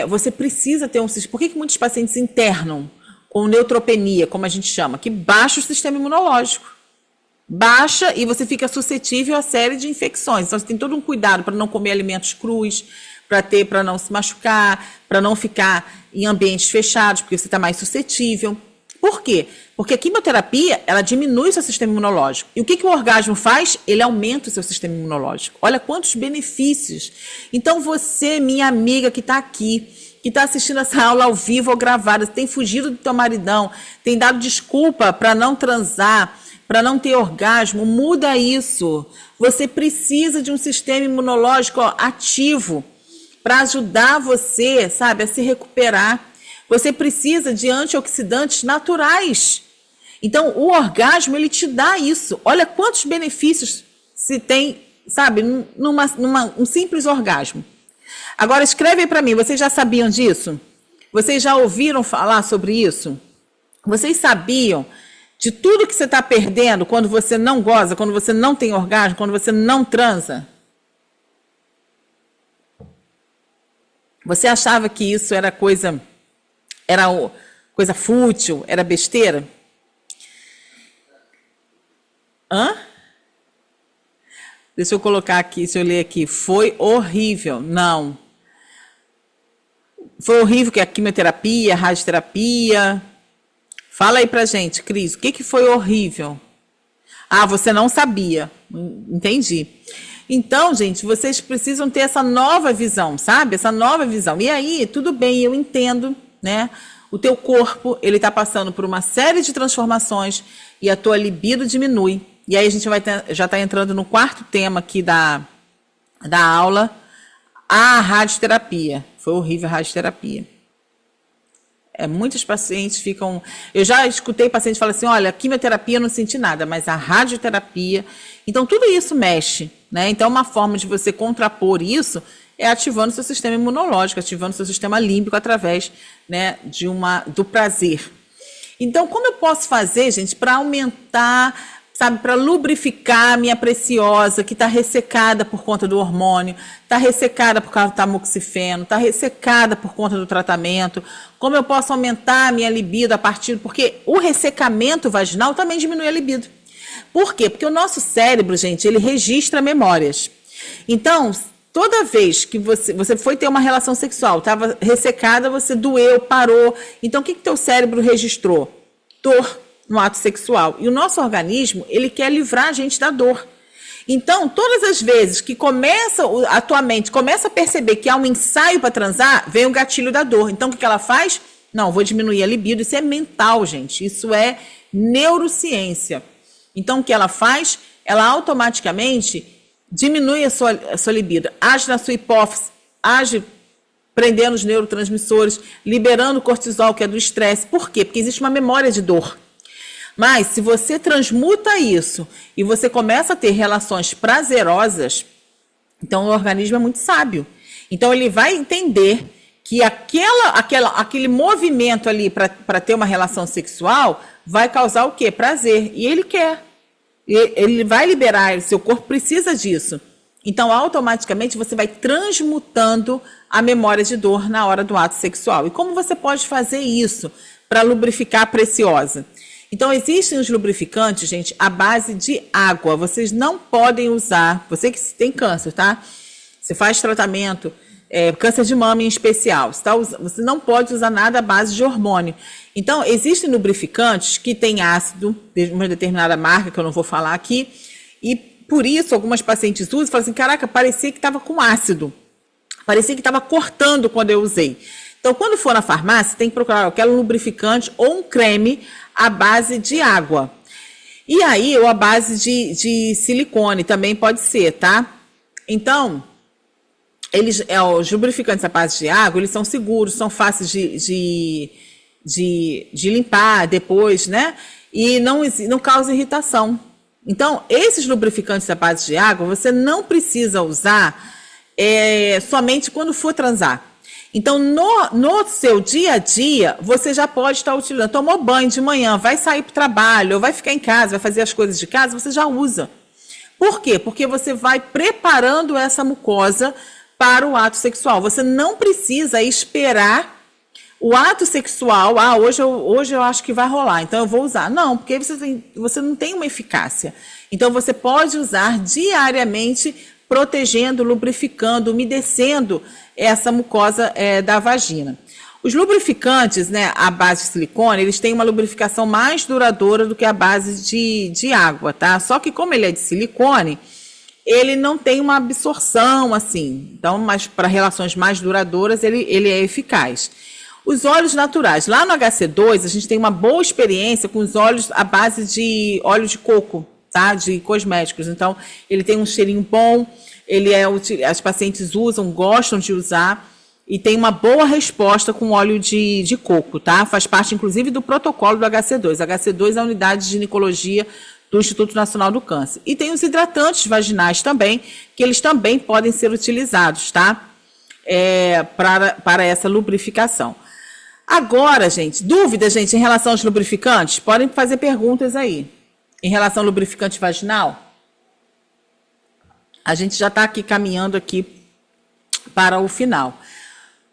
você precisa ter um sistema. Por que muitos pacientes internam com neutropenia, como a gente chama? Que baixa o sistema imunológico. Baixa e você fica suscetível a série de infecções. Então, você tem todo um cuidado para não comer alimentos crus, para não se machucar, para não ficar em ambientes fechados, porque você está mais suscetível. Por quê? Porque a quimioterapia, ela diminui o seu sistema imunológico. E o que o orgasmo faz? Ele aumenta o seu sistema imunológico. Olha quantos benefícios. Então você, minha amiga que está aqui, que está assistindo essa aula ao vivo ou gravada, tem fugido do teu maridão, tem dado desculpa para não transar, para não ter orgasmo, muda isso. Você precisa de um sistema imunológico ativo para ajudar você, sabe, a se recuperar. Você precisa de antioxidantes naturais. Então, o orgasmo, ele te dá isso. Olha quantos benefícios se tem, sabe, um simples orgasmo. Agora, escreve aí para mim, vocês já sabiam disso? Vocês já ouviram falar sobre isso? Vocês sabiam de tudo que você está perdendo quando você não goza, quando você não tem orgasmo, quando você não transa? Você achava que isso era coisa fútil, era besteira? Hã? Deixa eu colocar aqui, deixa eu ler aqui. Foi horrível. Não. Foi horrível que a quimioterapia, a radioterapia. Fala aí pra gente, Cris, o que foi horrível? Ah, você não sabia. Entendi. Então, gente, vocês precisam ter essa nova visão, sabe? Essa nova visão. E aí, tudo bem, eu entendo, né? O teu corpo, ele está passando por uma série de transformações e a tua libido diminui. E aí a gente já está entrando no quarto tema aqui da aula, a radioterapia. Foi horrível a radioterapia. Muitos pacientes ficam... Eu já escutei pacientes falar assim, olha, a quimioterapia eu não senti nada, mas a radioterapia... Então, tudo isso mexe, né? Então, uma forma de você contrapor isso é ativando o seu sistema imunológico, ativando o seu sistema límbico através, né, do prazer. Então, como eu posso fazer, gente, para aumentar, sabe, para lubrificar a minha preciosa, que está ressecada por conta do hormônio, está ressecada por causa do tamoxifeno, está ressecada por conta do tratamento? Como eu posso aumentar a minha libido a partir... Porque o ressecamento vaginal também diminui a libido. Por quê? Porque o nosso cérebro, gente, ele registra memórias. Então, toda vez que você foi ter uma relação sexual, estava ressecada, você doeu, parou. Então, o que teu cérebro registrou? Dor no ato sexual. E o nosso organismo, ele quer livrar a gente da dor. Então, todas as vezes que a tua mente começa a perceber que há um ensaio para transar, vem o gatilho da dor. Então, o que ela faz? Não, vou diminuir a libido. Isso é mental, gente. Isso é neurociência. Então, o que ela faz? Ela automaticamente diminui a sua libido, age na sua hipófise, age prendendo os neurotransmissores, liberando o cortisol, que é do estresse. Por quê? Porque existe uma memória de dor. Mas, se você transmuta isso e você começa a ter relações prazerosas, então o organismo é muito sábio. Então, ele vai entender que aquele movimento ali para ter uma relação sexual vai causar o quê? Prazer. E ele quer. Ele vai liberar, seu corpo precisa disso. Então, automaticamente, você vai transmutando a memória de dor na hora do ato sexual. E como você pode fazer isso para lubrificar a preciosa? Então, existem os lubrificantes, gente, à base de água. Vocês não podem usar, você que tem câncer, tá? Você faz tratamento, câncer de mama em especial. Você não pode usar nada à base de hormônio. Então, existem lubrificantes que têm ácido, de uma determinada marca, que eu não vou falar aqui, e por isso algumas pacientes usam e falam assim, caraca, parecia que estava com ácido, parecia que estava cortando quando eu usei. Então, quando for na farmácia, tem que procurar aquele lubrificante ou um creme à base de água. E aí, ou à base de silicone, também pode ser, tá? Então, os lubrificantes à base de água, eles são seguros, são fáceis de limpar depois, né? E não causa irritação. Então, esses lubrificantes à base de água, você não precisa usar somente quando for transar. Então, no seu dia a dia, você já pode estar utilizando. Tomou banho de manhã, vai sair para o trabalho, ou vai ficar em casa, vai fazer as coisas de casa, você já usa. Por quê? Porque você vai preparando essa mucosa para o ato sexual. Você não precisa esperar o ato sexual. Hoje eu acho que vai rolar, então eu vou usar. Não, porque você não tem uma eficácia. Então, você pode usar diariamente, protegendo, lubrificando, umedecendo essa mucosa da vagina. Os lubrificantes, né, à base de silicone, eles têm uma lubrificação mais duradoura do que a base de água, tá? Só que como ele é de silicone, ele não tem uma absorção assim. Então, mas para relações mais duradouras, ele é eficaz. Os óleos naturais. Lá no HC2, a gente tem uma boa experiência com os óleos à base de óleo de coco, tá? De cosméticos. Então, ele tem um cheirinho bom, as pacientes usam, gostam de usar, e tem uma boa resposta com óleo de coco, tá? Faz parte, inclusive, do protocolo do HC2. HC2 é a unidade de ginecologia do Instituto Nacional do Câncer. E tem os hidratantes vaginais também, que eles também podem ser utilizados, tá? Para essa lubrificação. Agora, gente, dúvidas, gente, em relação aos lubrificantes? Podem fazer perguntas aí. Em relação ao lubrificante vaginal? A gente já está aqui caminhando aqui para o final.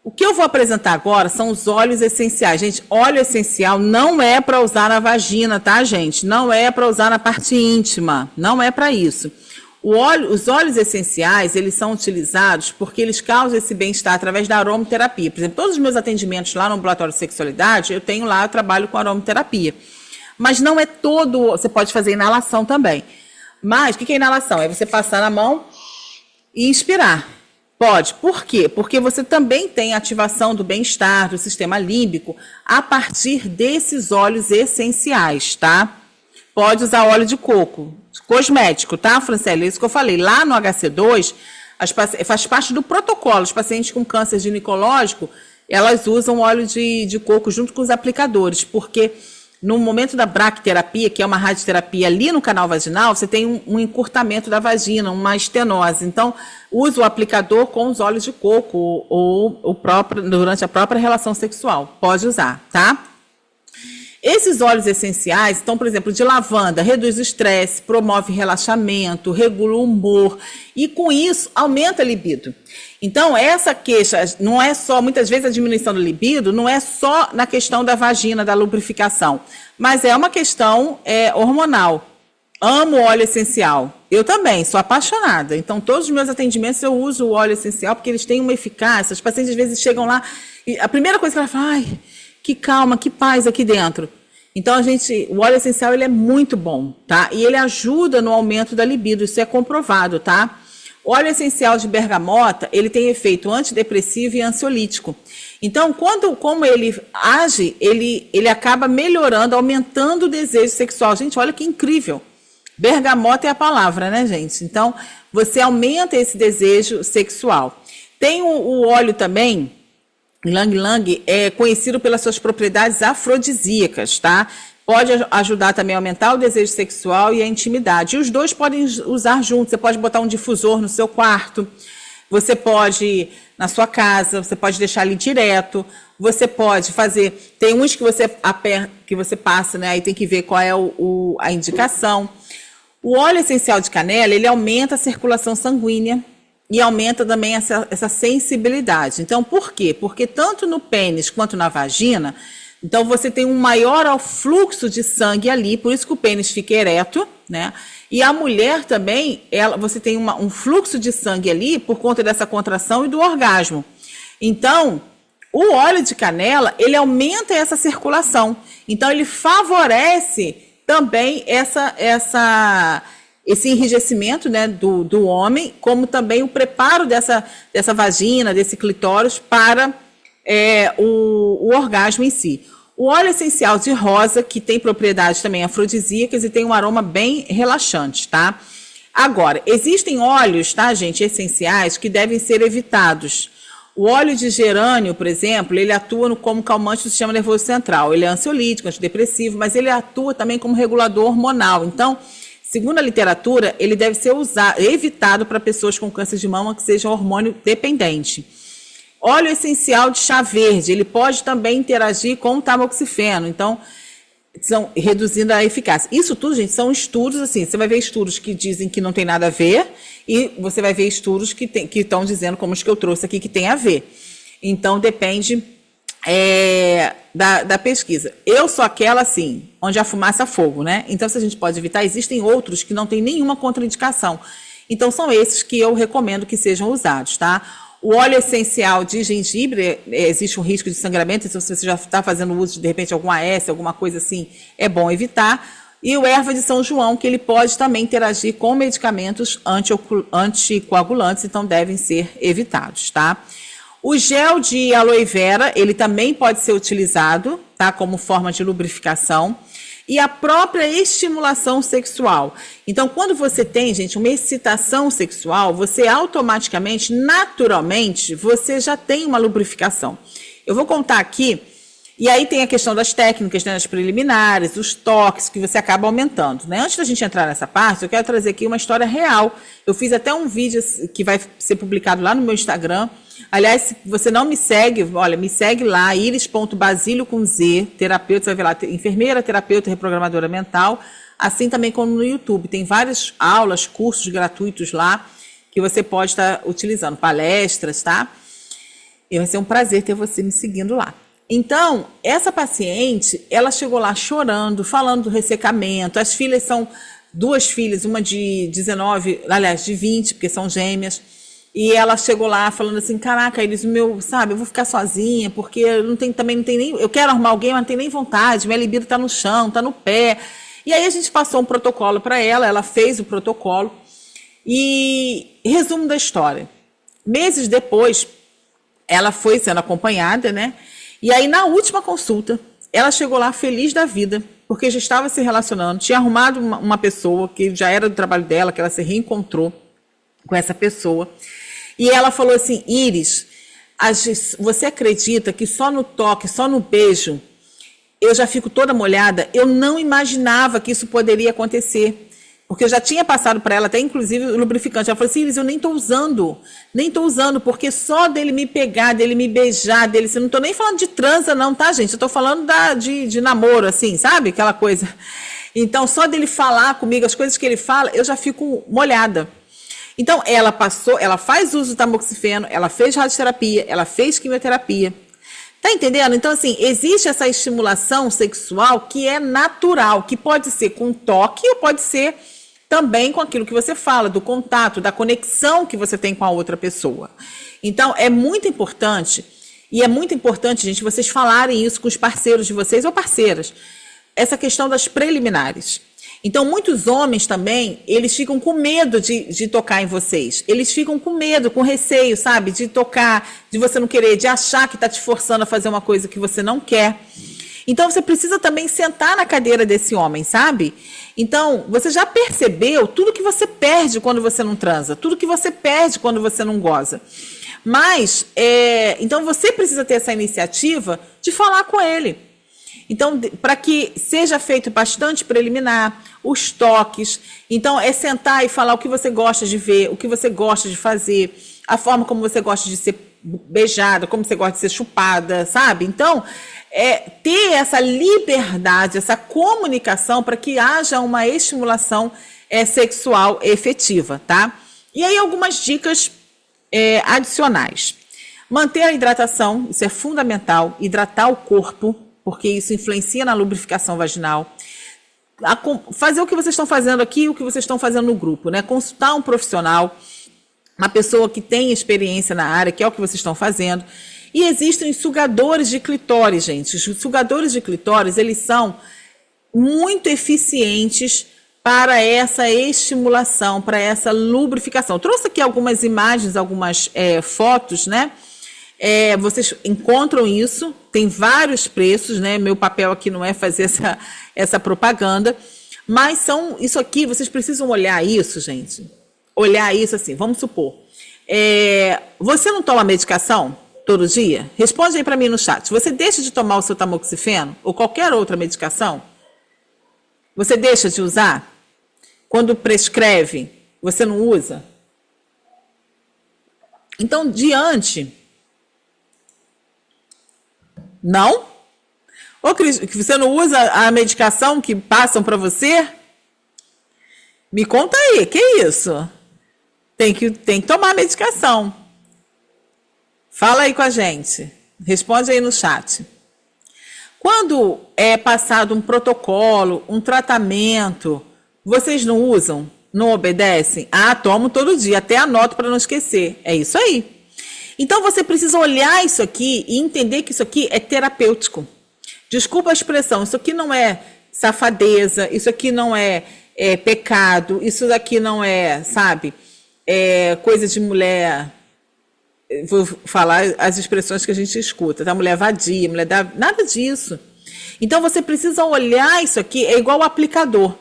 O que eu vou apresentar agora são os óleos essenciais. Gente, óleo essencial não é para usar na vagina, tá, gente? Não é para usar na parte íntima, não é para isso. Os óleos essenciais, eles são utilizados porque eles causam esse bem-estar através da aromaterapia. Por exemplo, todos os meus atendimentos lá no ambulatório de sexualidade, eu trabalho com aromaterapia. Mas não é todo, você pode fazer inalação também. Mas, o que é inalação? É você passar na mão e inspirar. Pode. Por quê? Porque você também tem ativação do bem-estar, do sistema límbico, a partir desses óleos essenciais, tá? Pode usar óleo de coco, cosmético, tá, Franciele? É isso que eu falei. Lá no HC2, faz parte do protocolo. Os pacientes com câncer ginecológico, elas usam óleo de coco junto com os aplicadores, porque no momento da braquiterapia, que é uma radioterapia ali no canal vaginal, você tem um encurtamento da vagina, uma estenose. Então, usa o aplicador com os óleos de coco ou durante a própria relação sexual. Pode usar, tá? Esses óleos essenciais, então, por exemplo, de lavanda, reduz o estresse, promove relaxamento, regula o humor e, com isso, aumenta a libido. Então, essa queixa não é só, muitas vezes a diminuição do libido não é só na questão da vagina, da lubrificação, mas é uma questão hormonal. Amo óleo essencial. Eu também, sou apaixonada. Então, todos os meus atendimentos eu uso o óleo essencial porque eles têm uma eficácia. Os pacientes, às vezes, chegam lá e a primeira coisa que ela fala, ai, que calma, que paz aqui dentro. Então, o óleo essencial, ele é muito bom, tá? E ele ajuda no aumento da libido, isso é comprovado, tá? O óleo essencial de bergamota, ele tem efeito antidepressivo e ansiolítico. Então, como ele age, ele acaba melhorando, aumentando o desejo sexual. Gente, olha que incrível. Bergamota é a palavra, né, gente? Então, você aumenta esse desejo sexual. Tem o óleo também, Ylang Ylang, é conhecido pelas suas propriedades afrodisíacas, tá? Pode ajudar também a aumentar o desejo sexual e a intimidade. E os dois podem usar juntos. Você pode botar um difusor no seu quarto, você pode, na sua casa, você pode deixar ali direto, você pode fazer, tem uns que você passa, né? Aí tem que ver qual é a indicação. O óleo essencial de canela, ele aumenta a circulação sanguínea e aumenta também essa sensibilidade. Então, por quê? Porque tanto no pênis quanto na vagina, então você tem um maior fluxo de sangue ali, por isso que o pênis fica ereto, né? E a mulher também, você tem um fluxo de sangue ali por conta dessa contração e do orgasmo. Então, o óleo de canela, ele aumenta essa circulação. Então, ele favorece também esse enrijecimento, né, do homem, como também o preparo dessa vagina, desse clitóris para o orgasmo em si. O óleo essencial de rosa, que tem propriedades também afrodisíacas e tem um aroma bem relaxante, tá? Agora, existem óleos, tá, gente, essenciais que devem ser evitados. O óleo de gerânio, por exemplo, ele atua como calmante do sistema nervoso central. Ele é ansiolítico, antidepressivo, mas ele atua também como regulador hormonal. Então, segundo a literatura, ele deve ser evitado para pessoas com câncer de mama que seja hormônio dependente. Óleo essencial de chá verde, ele pode também interagir com o tamoxifeno, então, reduzindo a eficácia. Isso tudo, gente, são estudos, assim, você vai ver estudos que dizem que não tem nada a ver, e você vai ver estudos que estão dizendo, como os que eu trouxe aqui, que tem a ver. Então, depende da pesquisa. Eu sou aquela, assim, onde a fumaça é fogo, né? Então, se a gente pode evitar, existem outros que não têm nenhuma contraindicação. Então, são esses que eu recomendo que sejam usados, tá? O óleo essencial de gengibre, existe um risco de sangramento, então se você já está fazendo uso de repente, algum AS, alguma coisa assim, é bom evitar. E o erva de São João, que ele pode também interagir com medicamentos anticoagulantes, então devem ser evitados, tá? O gel de aloe vera, ele também pode ser utilizado, tá? Como forma de lubrificação. E a própria estimulação sexual. Então, quando você tem, gente, uma excitação sexual, você automaticamente, naturalmente, você já tem uma lubrificação. Eu vou contar aqui, e aí tem a questão das técnicas, né, das preliminares, os toques, que você acaba aumentando, né? Antes da gente entrar nessa parte, eu quero trazer aqui uma história real. Eu fiz até um vídeo que vai ser publicado lá no meu Instagram. Aliás, se você não me segue, olha, me segue lá, iris.basilio com Z, terapeuta, você vai ver lá, enfermeira, terapeuta, reprogramadora mental, assim também como no YouTube. Tem várias aulas, cursos gratuitos lá, que você pode estar utilizando, palestras, tá? E vai ser um prazer ter você me seguindo lá. Então, essa paciente, ela chegou lá chorando, falando do ressecamento. As filhas são 2 filhas, uma de 19, aliás, de 20, porque são gêmeas. E ela chegou lá falando assim, caraca, eles, sabe, eu vou ficar sozinha, porque também não tem nem, eu quero arrumar alguém, mas não tem nem vontade, minha libido tá no chão, tá no pé. E aí a gente passou um protocolo para ela fez o protocolo. E resumo da história. Meses depois, ela foi sendo acompanhada, né? E aí na última consulta, ela chegou lá feliz da vida, porque já estava se relacionando, tinha arrumado uma pessoa que já era do trabalho dela, que ela se reencontrou com essa pessoa. E ela falou assim, Iris, você acredita que só no toque, só no beijo, eu já fico toda molhada? Eu não imaginava que isso poderia acontecer. Porque eu já tinha passado para ela, até inclusive o lubrificante. Ela falou assim, Iris, eu nem estou usando, porque só dele me pegar, dele me beijar, dele... Eu não estou nem falando de transa não, tá, gente? Eu estou falando de namoro, assim, sabe? Aquela coisa. Então, só dele falar comigo, as coisas que ele fala, eu já fico molhada. Então, ela faz uso do tamoxifeno, ela fez radioterapia, ela fez quimioterapia. Tá entendendo? Então, assim, existe essa estimulação sexual que é natural, que pode ser com toque ou pode ser também com aquilo que você fala, do contato, da conexão que você tem com a outra pessoa. Então, é muito importante, gente, vocês falarem isso com os parceiros de vocês ou parceiras, essa questão das preliminares. Então, muitos homens também, eles ficam com medo de tocar em vocês. Eles ficam com medo, com receio, sabe? De tocar, de você não querer, de achar que está te forçando a fazer uma coisa que você não quer. Então, você precisa também sentar na cadeira desse homem, sabe? Então, você já percebeu tudo que você perde quando você não transa, tudo que você perde quando você não goza. Mas, então, você precisa ter essa iniciativa de falar com ele. Então, para que seja feito bastante preliminar, os toques. Então, é sentar e falar o que você gosta de ver, o que você gosta de fazer, a forma como você gosta de ser beijada, como você gosta de ser chupada, sabe? Então, ter essa liberdade, essa comunicação para que haja uma estimulação sexual efetiva, tá? E aí, algumas dicas adicionais. Manter a hidratação, isso é fundamental, hidratar o corpo, porque isso influencia na lubrificação vaginal. Fazer o que vocês estão fazendo aqui, o que vocês estão fazendo no grupo, né? Consultar um profissional, uma pessoa que tem experiência na área, que é o que vocês estão fazendo. E existem sugadores de clitóris, gente. Os sugadores de clitóris, eles são muito eficientes para essa estimulação, para essa lubrificação. Eu trouxe aqui algumas imagens, algumas fotos, né? Vocês encontram isso, tem vários preços, né? Meu papel aqui não é fazer essa propaganda, mas isso aqui, vocês precisam olhar isso, gente. Olhar isso assim, vamos supor. Você não toma medicação todo dia? Responde aí para mim no chat. Você deixa de tomar o seu tamoxifeno ou qualquer outra medicação? Você deixa de usar? Quando prescreve, você não usa? Então, diante Não? Ô, Cris, que você não usa a medicação que passam para você? Me conta aí, que isso? Tem que tomar a medicação. Fala aí com a gente. Responde aí no chat. Quando é passado um protocolo, um tratamento, vocês não usam? Não obedecem? Ah, tomo todo dia, até anoto para não esquecer. É isso aí. Então você precisa olhar isso aqui e entender que isso aqui é terapêutico. Desculpa a expressão, isso aqui não é safadeza, isso aqui não é pecado, isso daqui não é, sabe, coisa de mulher. Vou falar as expressões que a gente escuta, tá? Mulher vadia, nada disso. Então você precisa olhar isso aqui, é igual o aplicador.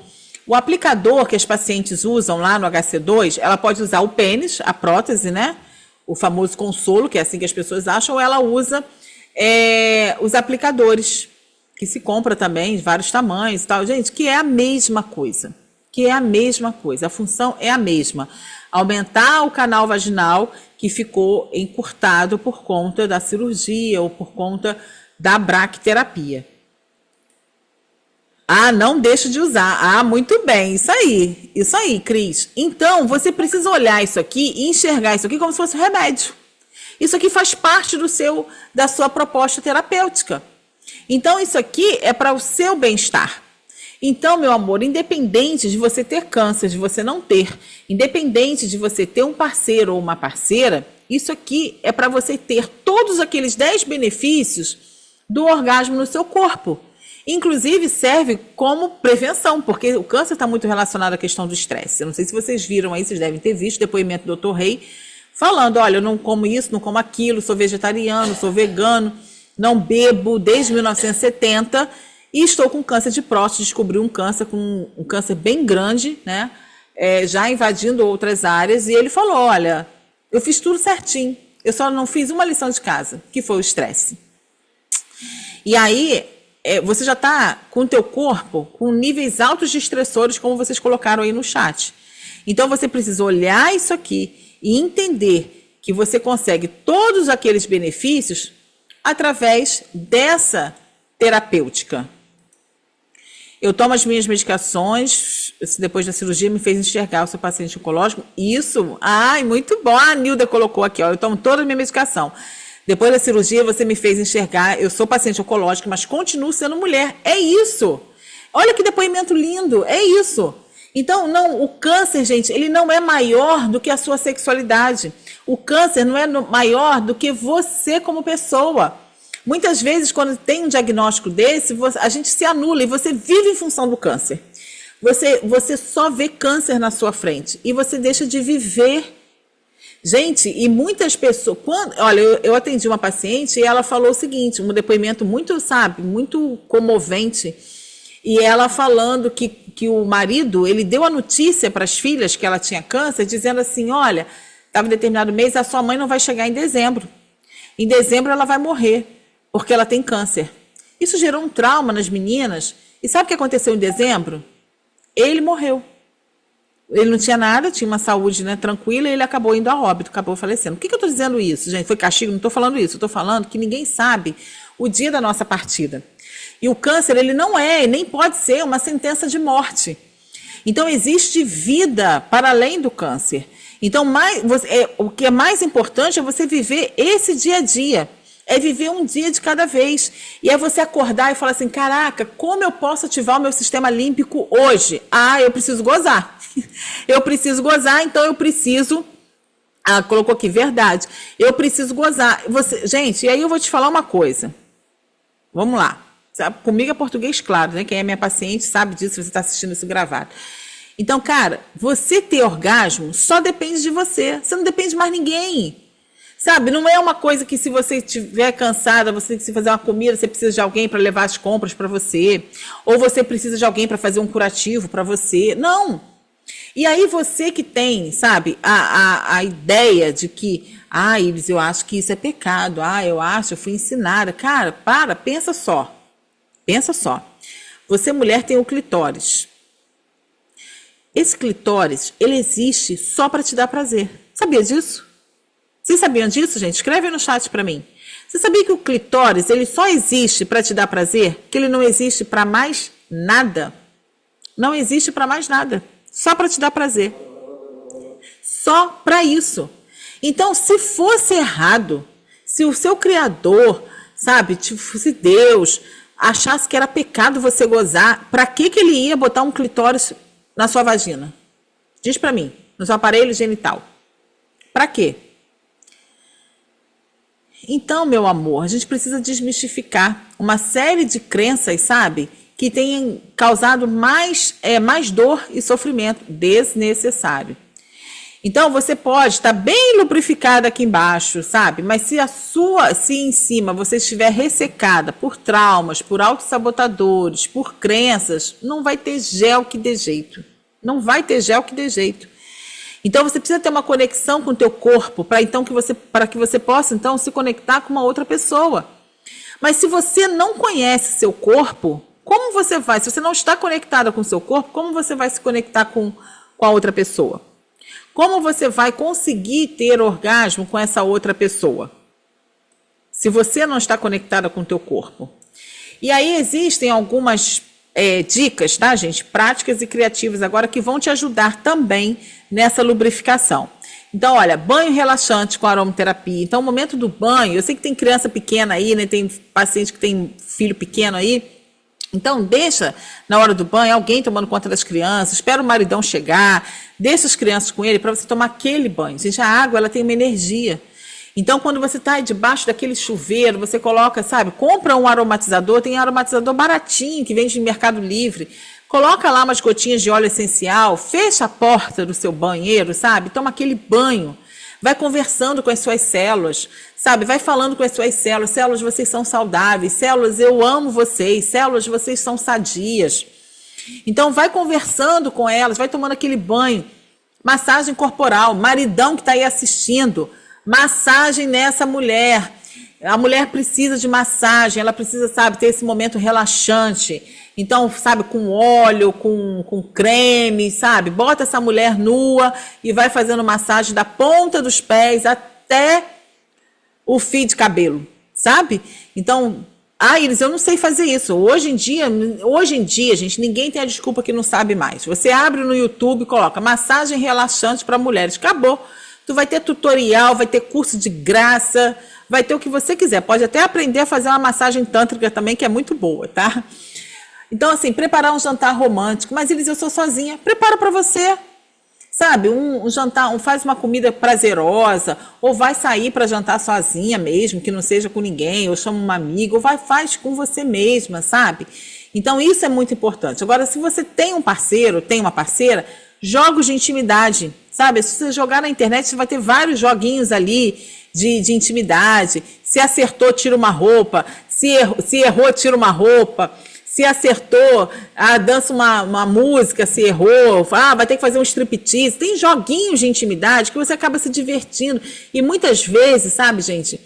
O aplicador que as pacientes usam lá no HC2, ela pode usar o pênis, a prótese, né? O famoso consolo, que é assim que as pessoas acham, ou ela usa os aplicadores, que se compra também de vários tamanhos e tal. Gente, que é a mesma coisa. A função é a mesma. Aumentar o canal vaginal que ficou encurtado por conta da cirurgia ou por conta da braquiterapia. Ah, não deixa de usar. Ah, muito bem. Isso aí, Cris. Então, você precisa olhar isso aqui e enxergar isso aqui como se fosse um remédio. Isso aqui faz parte da sua proposta terapêutica. Então, isso aqui é para o seu bem-estar. Então, meu amor, independente de você ter câncer, de você não ter, independente de você ter um parceiro ou uma parceira, isso aqui é para você ter todos aqueles 10 benefícios do orgasmo no seu corpo. Inclusive, serve como prevenção, porque o câncer está muito relacionado à questão do estresse. Eu não sei se vocês viram aí, vocês devem ter visto o depoimento do Dr. Rei, falando, olha, eu não como isso, não como aquilo, sou vegetariano, sou vegano, não bebo desde 1970 e estou com câncer de próstata, descobri um câncer bem grande, né? Já invadindo outras áreas, e ele falou, olha, eu fiz tudo certinho, eu só não fiz uma lição de casa, que foi o estresse. E aí, você já está com o teu corpo com níveis altos de estressores, como vocês colocaram aí no chat. Então, você precisa olhar isso aqui e entender que você consegue todos aqueles benefícios através dessa terapêutica. Eu tomo as minhas medicações, depois da cirurgia me fez enxergar o seu paciente oncológico. Isso, ai, muito bom. A Nilda colocou aqui, ó, eu tomo toda a minha medicação. Depois da cirurgia você me fez enxergar, eu sou paciente oncológico, mas continuo sendo mulher. É isso. Olha que depoimento lindo, é isso. Então, não, o câncer, gente, ele não é maior do que a sua sexualidade. O câncer não é maior do que você como pessoa. Muitas vezes, quando tem um diagnóstico desse, a gente se anula e você vive em função do câncer. Você só vê câncer na sua frente e você deixa de viver. Gente, e muitas pessoas... olha, eu atendi uma paciente e ela falou o seguinte, um depoimento muito, muito comovente. E ela falando que o marido, ele deu a notícia para as filhas que ela tinha câncer, dizendo assim, olha, estava em determinado mês, a sua mãe não vai chegar em dezembro. Em dezembro ela vai morrer, porque ela tem câncer. Isso gerou um trauma nas meninas. E sabe o que aconteceu em dezembro? Ele morreu. Ele não tinha nada, tinha uma saúde, né, tranquila, e ele acabou indo a óbito, acabou falecendo. Por que eu estou dizendo isso, gente? Foi castigo? Não estou falando isso. Estou falando que ninguém sabe o dia da nossa partida. E o câncer, ele não é, nem pode ser uma sentença de morte. Então, existe vida para além do câncer. Então, o que é mais importante é você viver esse dia a dia. É viver um dia de cada vez. E é você acordar e falar assim, caraca, como eu posso ativar o meu sistema límbico hoje? Ah, eu preciso gozar. Eu preciso gozar, então eu preciso... Ah, colocou aqui, verdade. Eu preciso gozar. Gente, e aí eu vou te falar uma coisa. Vamos lá. Sabe, comigo é português claro, né? Quem é minha paciente sabe disso, se você está assistindo isso gravado. Então, cara, você ter orgasmo só depende de você. Você não depende de mais ninguém. Sabe, não é uma coisa que se você estiver cansada, você tem que fazer uma comida, você precisa de alguém para levar as compras para você. Ou você precisa de alguém para fazer um curativo para você. Não. E aí você que tem, sabe, a ideia de que, Iris, eu acho que isso é pecado. Eu fui ensinada. Cara, pensa só. Pensa só. Você, mulher, tem o clitóris. Esse clitóris, ele existe só para te dar prazer. Sabia disso? Vocês sabiam disso, gente? Escreve no chat para mim. Você sabia que o clitóris, ele só existe para te dar prazer? Que ele não existe para mais nada? Não existe para mais nada. Só para te dar prazer. Só para isso. Então, se fosse errado, se o seu Criador, sabe, se Deus achasse que era pecado você gozar, para que ele ia botar um clitóris na sua vagina? Diz para mim, no seu aparelho genital. Para quê? Então, meu amor, a gente precisa desmistificar uma série de crenças, sabe, que têm causado mais dor e sofrimento desnecessário. Então, você pode estar bem lubrificada aqui embaixo, sabe? Mas se em cima você estiver ressecada por traumas, por autossabotadores, por crenças, não vai ter gel que dê jeito. Não vai ter gel que dê jeito. Então, você precisa ter uma conexão com o teu corpo para que você possa, então, se conectar com uma outra pessoa. Mas se você não conhece seu corpo, como você vai? Se você não está conectada com o seu corpo, como você vai se conectar com a outra pessoa? Como você vai conseguir ter orgasmo com essa outra pessoa? Se você não está conectada com o teu corpo. E aí existem algumas dicas, tá, gente? Práticas e criativas agora que vão te ajudar também nessa lubrificação. Então, olha, banho relaxante com aromaterapia. Então, o momento do banho, eu sei que tem criança pequena aí, né? Tem paciente que tem filho pequeno aí. Então, deixa na hora do banho alguém tomando conta das crianças, espera o maridão chegar, deixa as crianças com ele para você tomar aquele banho. Gente, a água ela tem uma energia. Então, quando você está debaixo daquele chuveiro, você coloca, sabe, compra um aromatizador, tem aromatizador baratinho que vende no Mercado Livre, coloca lá umas gotinhas de óleo essencial, fecha a porta do seu banheiro, sabe, toma aquele banho. Vai conversando com as suas células, sabe? Vai falando com as suas células. Células, vocês são saudáveis. Células, eu amo vocês. Células, vocês são sadias. Então, vai conversando com elas, vai tomando aquele banho. Massagem corporal. Maridão que está aí assistindo. Massagem nessa mulher. A mulher precisa de massagem. Ela precisa, sabe, ter esse momento relaxante. Então, sabe, com óleo, com creme, sabe? Bota essa mulher nua e vai fazendo massagem da ponta dos pés até o fio de cabelo, sabe? Então, Iris, eu não sei fazer isso. Hoje em dia, gente, ninguém tem a desculpa que não sabe mais. Você abre no YouTube e coloca massagem relaxante para mulheres. Acabou. Tu vai ter tutorial, vai ter curso de graça, vai ter o que você quiser. Pode até aprender a fazer uma massagem tântrica também, que é muito boa, tá? Então, assim, preparar um jantar romântico. Mas, Elis, eu sou sozinha. Prepara para você. Sabe, um jantar, faz uma comida prazerosa, ou vai sair para jantar sozinha mesmo, que não seja com ninguém, ou chama uma amiga, ou faz com você mesma, sabe? Então, isso é muito importante. Agora, se você tem um parceiro, tem uma parceira, jogos de intimidade, sabe? Se você jogar na internet, você vai ter vários joguinhos ali de intimidade. Se acertou, tira uma roupa. Se errou, tira uma roupa. Se acertou, dança uma música, se errou, vai ter que fazer um striptease. Tem joguinhos de intimidade que você acaba se divertindo. E muitas vezes, sabe, gente,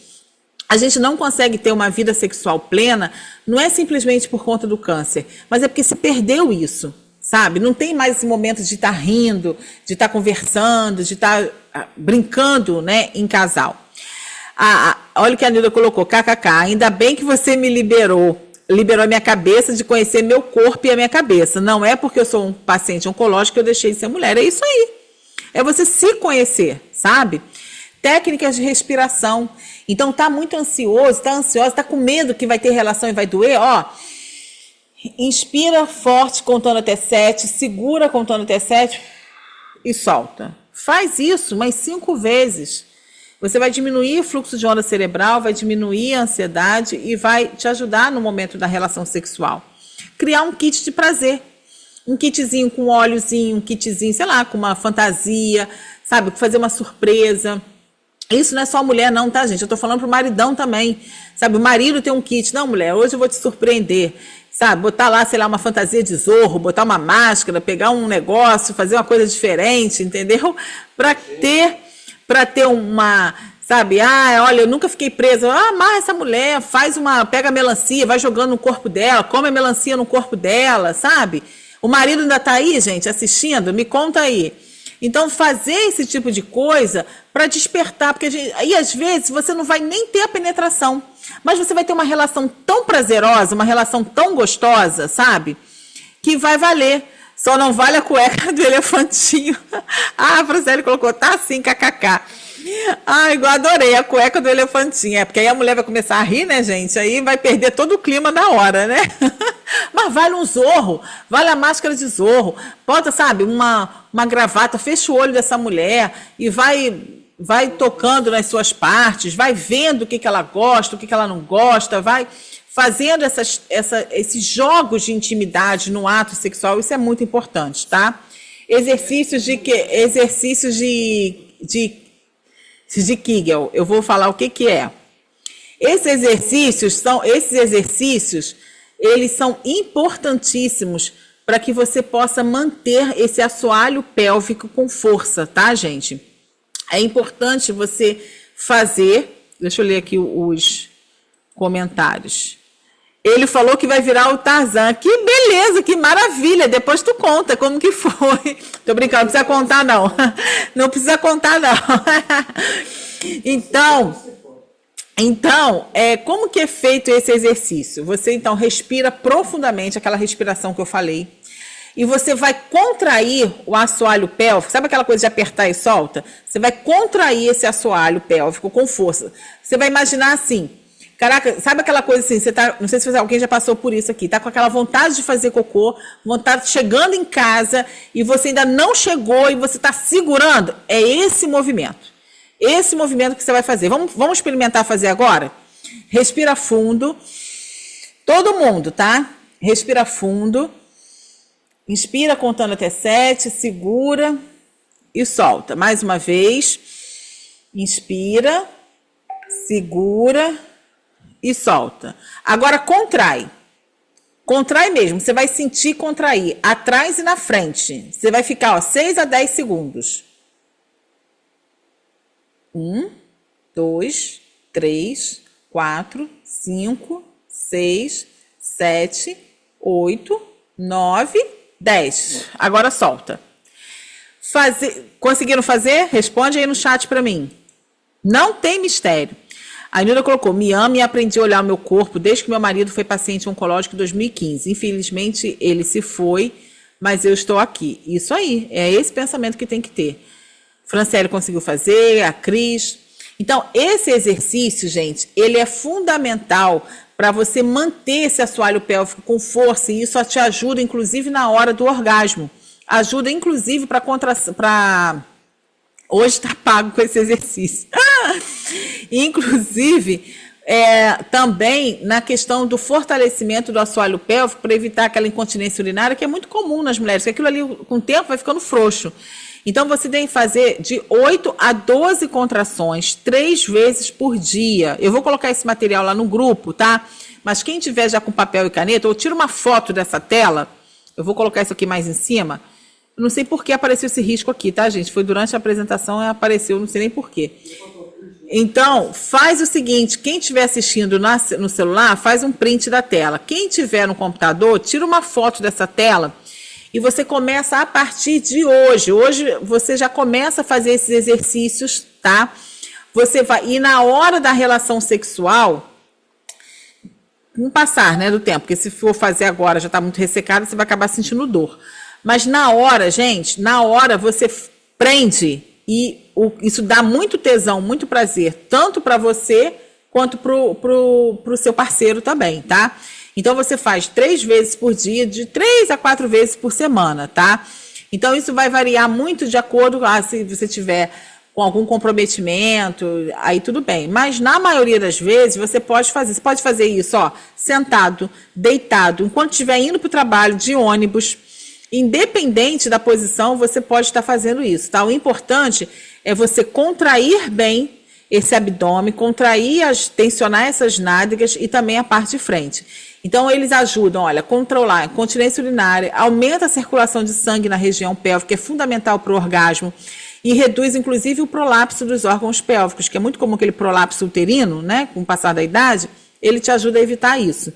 a gente não consegue ter uma vida sexual plena, não é simplesmente por conta do câncer, mas é porque se perdeu isso, sabe? Não tem mais esse momento de estar rindo, de estar conversando, de estar brincando, né, em casal. Olha o que a Nilda colocou, kkk, ainda bem que você me liberou a minha cabeça de conhecer meu corpo e a minha cabeça. Não é porque eu sou um paciente oncológico que eu deixei de ser mulher. É isso aí. É você se conhecer, sabe? Técnicas de respiração. Então, tá muito ansioso, tá ansiosa, tá com medo que vai ter relação e vai doer, ó. Inspira forte contando até 7, segura contando até 7 e solta. Faz isso umas 5 vezes. Você vai diminuir o fluxo de onda cerebral, vai diminuir a ansiedade e vai te ajudar no momento da relação sexual. Criar um kit de prazer. Um kitzinho com óleozinho, um kitzinho, sei lá, com uma fantasia, sabe? Fazer uma surpresa. Isso não é só a mulher não, tá, gente? Eu tô falando pro maridão também. Sabe, o marido tem um kit. Não, mulher, hoje eu vou te surpreender. Sabe, botar lá, sei lá, uma fantasia de Zorro, botar uma máscara, pegar um negócio, fazer uma coisa diferente, entendeu? Para ter uma, sabe, olha, eu nunca fiquei presa, amarra essa mulher, pega a melancia, vai jogando no corpo dela, come a melancia no corpo dela, sabe? O marido ainda tá aí, gente, assistindo, me conta aí. Então, fazer esse tipo de coisa para despertar, porque aí às vezes você não vai nem ter a penetração, Mas você vai ter uma relação tão prazerosa, uma relação tão gostosa, sabe? Que vai valer. Só não vale a cueca do elefantinho. Ah, a Franciele colocou, tá assim, kkk. Ah, eu adorei a cueca do elefantinho. É, porque aí a mulher vai começar a rir, né, gente? Aí vai perder todo o clima na hora, né? Mas vale um zorro, vale a máscara de zorro. Bota, sabe, uma gravata, fecha o olho dessa mulher e vai tocando nas suas partes, vai vendo o que ela gosta, o que ela não gosta, vai fazendo esses jogos de intimidade no ato sexual. Isso é muito importante, tá? Exercícios de Kegel. Eu vou falar o que é. Esses exercícios, eles são importantíssimos para que você possa manter esse assoalho pélvico com força, tá, gente? É importante você fazer. Deixa eu ler aqui os comentários. Ele falou que vai virar o Tarzan. Que beleza, que maravilha. Depois tu conta como que foi. Tô brincando, não precisa contar, não. Não precisa contar, não. Então, como que é feito esse exercício? Você, então, respira profundamente, aquela respiração que eu falei. E você vai contrair o assoalho pélvico. Sabe aquela coisa de apertar e solta? Você vai contrair esse assoalho pélvico com força. Você vai imaginar assim. Caraca, sabe aquela coisa assim, você tá, não sei se alguém já passou por isso aqui, tá com aquela vontade de fazer cocô, vontade chegando em casa e você ainda não chegou e você tá segurando? É esse movimento. Esse movimento que você vai fazer. Vamos experimentar fazer agora? Respira fundo. Todo mundo, tá? Respira fundo. Inspira contando até 7, segura e solta. Mais uma vez. Inspira, segura e solta. Agora contrai. Contrai mesmo. Você vai sentir contrair atrás e na frente. Você vai ficar 6 a 10 segundos. 1, 2, 3, 4, 5, 6, 7, 8, 9, 10. Agora solta. Conseguiram fazer? Responde aí no chat para mim. Não tem mistério. A Nilda colocou, me amo e aprendi a olhar o meu corpo desde que meu marido foi paciente oncológico em 2015. Infelizmente, ele se foi, mas eu estou aqui. Isso aí, é esse pensamento que tem que ter. Franciele conseguiu fazer, a Cris. Então, esse exercício, gente, ele é fundamental para você manter esse assoalho pélvico com força, e isso te ajuda, inclusive, na hora do orgasmo. Ajuda, inclusive, para hoje está pago com esse exercício. Inclusive, também na questão do fortalecimento do assoalho pélvico para evitar aquela incontinência urinária, que é muito comum nas mulheres, que aquilo ali, com o tempo, vai ficando frouxo. Então, você tem que fazer de 8 a 12 contrações, 3 vezes por dia. Eu vou colocar esse material lá no grupo, tá? Mas quem tiver já com papel e caneta, ou tira uma foto dessa tela, eu vou colocar isso aqui mais em cima. Eu não sei por que apareceu esse risco aqui, tá, gente? Foi durante a apresentação e apareceu, não sei nem por quê. Então, faz o seguinte, quem estiver assistindo no celular, faz um print da tela. Quem tiver no computador, tira uma foto dessa tela e você começa a partir de hoje. Hoje você já começa a fazer esses exercícios, tá? Você vai, e na hora da relação sexual, com o passar, né, do tempo, porque se for fazer agora, já está muito ressecado, você vai acabar sentindo dor. Mas na hora, gente, na hora você prende e isso dá muito tesão, muito prazer, tanto para você quanto pro seu parceiro também, tá? Então você faz 3 vezes por dia, de 3 a 4 vezes por semana, tá? Então isso vai variar muito de acordo se você tiver com algum comprometimento, aí tudo bem. Mas na maioria das vezes você pode fazer isso, ó, sentado, deitado, enquanto estiver indo para o trabalho, de ônibus. Independente da posição, você pode estar fazendo isso, tá? O importante é você contrair bem esse abdômen, tensionar essas nádegas e também a parte de frente. Então, eles ajudam, olha, a controlar a incontinência urinária, aumenta a circulação de sangue na região pélvica, que é fundamental para o orgasmo, e reduz, inclusive, o prolapso dos órgãos pélvicos, que é muito comum aquele prolapso uterino, né? Com o passar da idade, ele te ajuda a evitar isso.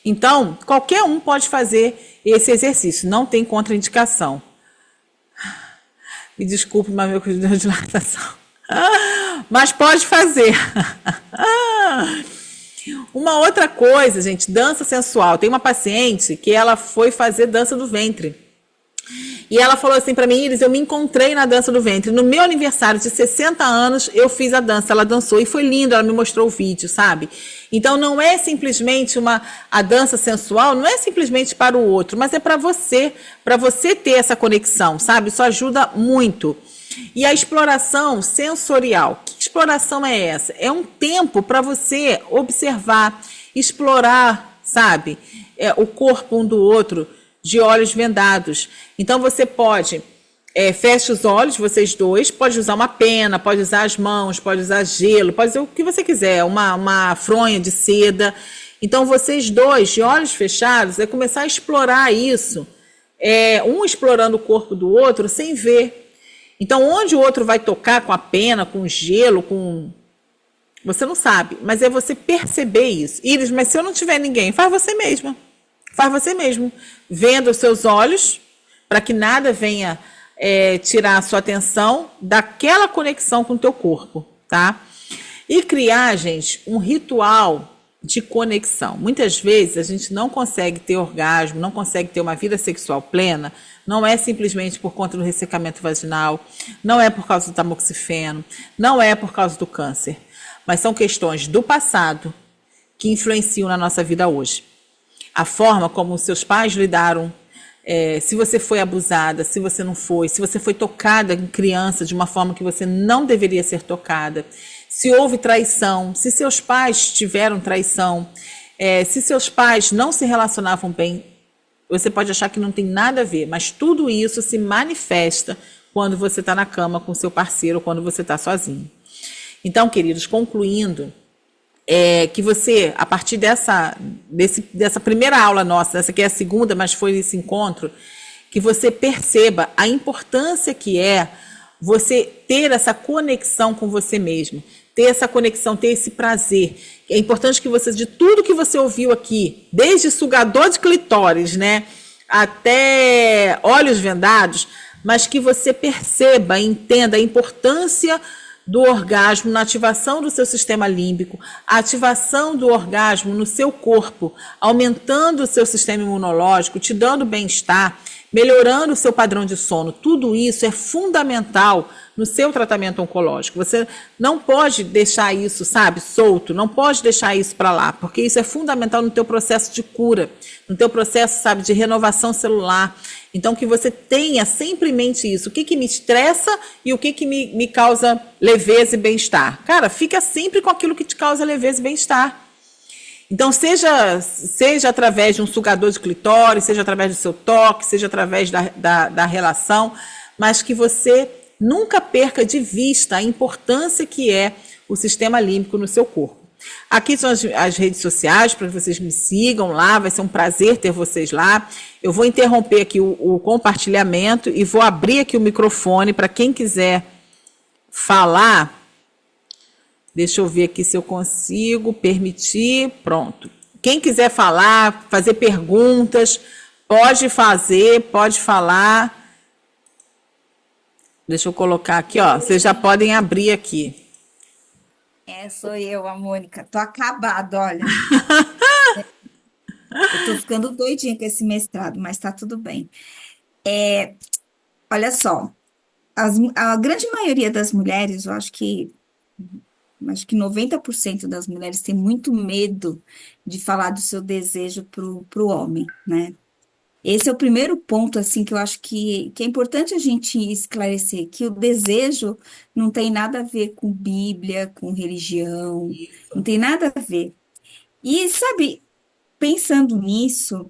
Então, qualquer um pode fazer esse exercício, não tem contraindicação. Me desculpe, mas meu cuidado de dilatação. Mas pode fazer. Uma outra coisa, gente, dança sensual. Tem uma paciente que ela foi fazer dança do ventre. E ela falou assim para mim, Iris, eu me encontrei na dança do ventre. No meu aniversário de 60 anos, eu fiz a dança. Ela dançou e foi lindo, ela me mostrou o vídeo, sabe? Então, não é simplesmente a dança sensual, não é simplesmente para o outro, mas é para você ter essa conexão, sabe? Isso ajuda muito. E a exploração sensorial. Que exploração é essa? É um tempo para você observar, explorar, sabe? O corpo um do outro, de olhos vendados. Então, você pode, fecha os olhos, vocês dois, pode usar uma pena, pode usar as mãos, pode usar gelo, pode usar o que você quiser, uma fronha de seda. Então, vocês dois, de olhos fechados, começar a explorar isso, um explorando o corpo do outro sem ver. Então, onde o outro vai tocar com a pena, com o gelo, você não sabe, mas é você perceber isso. Iris, mas se eu não tiver ninguém, faz você mesma. Faz você mesmo, vendo os seus olhos, para que nada venha tirar a sua atenção daquela conexão com o teu corpo, tá? E criar, gente, um ritual de conexão. Muitas vezes a gente não consegue ter orgasmo, não consegue ter uma vida sexual plena, não é simplesmente por conta do ressecamento vaginal, não é por causa do tamoxifeno, não é por causa do câncer, mas são questões do passado que influenciam na nossa vida hoje. A forma como os seus pais lidaram, se você foi abusada, se você não foi, se você foi tocada em criança de uma forma que você não deveria ser tocada, se houve traição, se seus pais tiveram traição, se seus pais não se relacionavam bem, você pode achar que não tem nada a ver, mas tudo isso se manifesta quando você está na cama com seu parceiro, quando você está sozinho. Então, queridos, concluindo, que você, a partir dessa primeira aula nossa, essa aqui é a segunda, mas foi esse encontro, que você perceba a importância que é você ter essa conexão com você mesmo, ter essa conexão, ter esse prazer. É importante que você, de tudo que você ouviu aqui, desde sugador de clitóris, né, até olhos vendados, mas que você perceba, entenda a importância do orgasmo na ativação do seu sistema límbico, a ativação do orgasmo no seu corpo, aumentando o seu sistema imunológico, te dando bem-estar, melhorando o seu padrão de sono. Tudo isso é fundamental no seu tratamento oncológico. Você não pode deixar isso, sabe, solto, não pode deixar isso para lá, porque isso é fundamental no teu processo de cura, no teu processo, sabe, de renovação celular. Então, que você tenha sempre em mente isso. O que me estressa e o que me causa leveza e bem-estar. Cara, fica sempre com aquilo que te causa leveza e bem-estar. Então, seja através de um sugador de clitóris, seja através do seu toque, seja através da relação, mas que você nunca perca de vista a importância que é o sistema límbico no seu corpo. Aqui são as redes sociais para que vocês me sigam lá, vai ser um prazer ter vocês lá. Eu vou interromper aqui o compartilhamento e vou abrir aqui o microfone para quem quiser falar. Deixa eu ver aqui se eu consigo permitir. Pronto. Quem quiser falar, fazer perguntas, pode fazer, pode falar. Deixa eu colocar aqui, ó. Vocês já podem abrir aqui. Sou eu, a Mônica. Tô acabada, olha. Eu tô ficando doidinha com esse mestrado, mas tá tudo bem. Olha só, a grande maioria das mulheres, eu acho que 90% das mulheres tem muito medo de falar do seu desejo pro homem, né? Esse é o primeiro ponto, assim, que eu acho que é importante a gente esclarecer, que o desejo não tem nada a ver com Bíblia, com religião, não tem nada a ver. E, sabe, pensando nisso,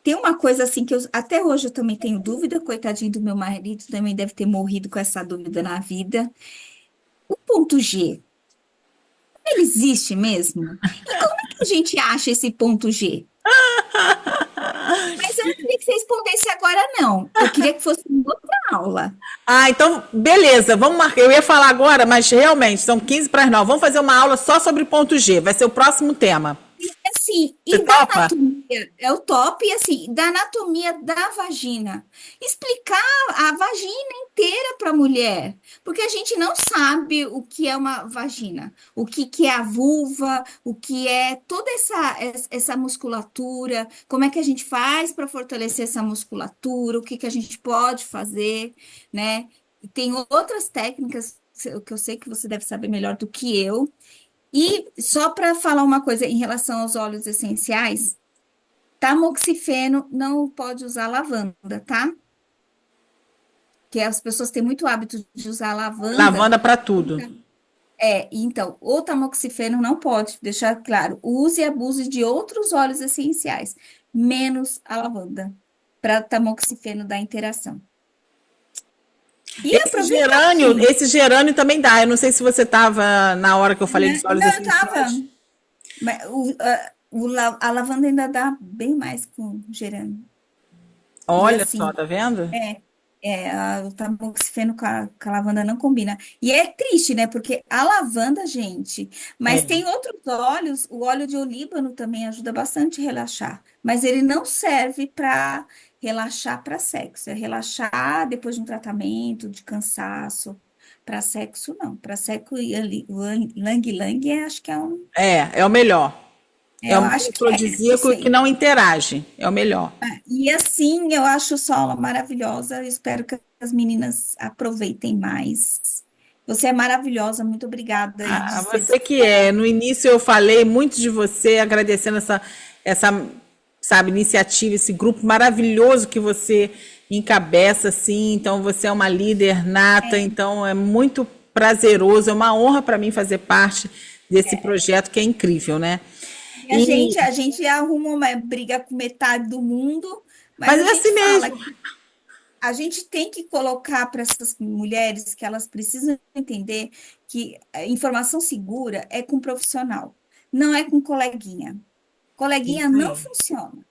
tem uma coisa assim que até hoje eu também tenho dúvida, coitadinho do meu marido, também deve ter morrido com essa dúvida na vida. O ponto G, ele existe mesmo? E como é que a gente acha esse ponto G? Mas eu não queria que você respondesse agora, não. Eu queria que fosse em outra aula. Então, beleza, vamos marcar. Eu ia falar agora, mas realmente são 15 para as 9. Vamos fazer uma aula só sobre ponto G, vai ser o próximo tema. Assim, Você e da topa? anatomia, é o top, e assim, da anatomia da vagina. Explicar a vagina inteira para a mulher, porque a gente não sabe o que é uma vagina, o que que é a vulva, o que é toda essa musculatura, como é que a gente faz para fortalecer essa musculatura, o que que a gente pode fazer, né? E tem outras técnicas que eu sei que você deve saber melhor do que eu. E só para falar uma coisa em relação aos óleos essenciais, tamoxifeno não pode usar lavanda, tá? Que as pessoas têm muito hábito de usar lavanda. Lavanda para tudo. Então, o tamoxifeno não pode, deixar claro, use e abuse de outros óleos essenciais, menos a lavanda, para tamoxifeno dar interação. E aproveitar assim, Esse gerânio também dá. Eu não sei se você estava na hora que eu falei né? dos óleos Não, eu tava, essenciais. mas a lavanda ainda dá bem mais com gerânio. E Olha só, assim, tá vendo? o tamoxifeno com a lavanda não combina. E é triste, né? Porque a lavanda, gente. Mas É. tem outros óleos, o óleo de olíbano também ajuda bastante a relaxar. Mas ele não serve para relaxar para sexo. É relaxar depois de um tratamento, de cansaço. Para sexo, não. Para sexo, o lang-lang, acho que é um. É o melhor. É Eu um acho que é, não afrodisíaco que sei. não interage. É o melhor. E assim, eu acho Sola maravilhosa. Eu espero que as meninas aproveitem mais. Você é maravilhosa, muito obrigada aí de ser Você que é. disposta. No início eu falei muito de você, agradecendo essa, sabe, iniciativa, esse grupo maravilhoso que você encabeça, assim. Então você é uma líder nata, então é muito prazeroso, é uma honra para mim fazer parte desse projeto que é incrível, né? E E, a gente arruma uma briga com metade do mundo, mas mas a é assim gente fala mesmo. que a gente tem que colocar para essas mulheres que elas precisam entender que a informação segura é com profissional, não é com coleguinha. Coleguinha Isso não aí. funciona.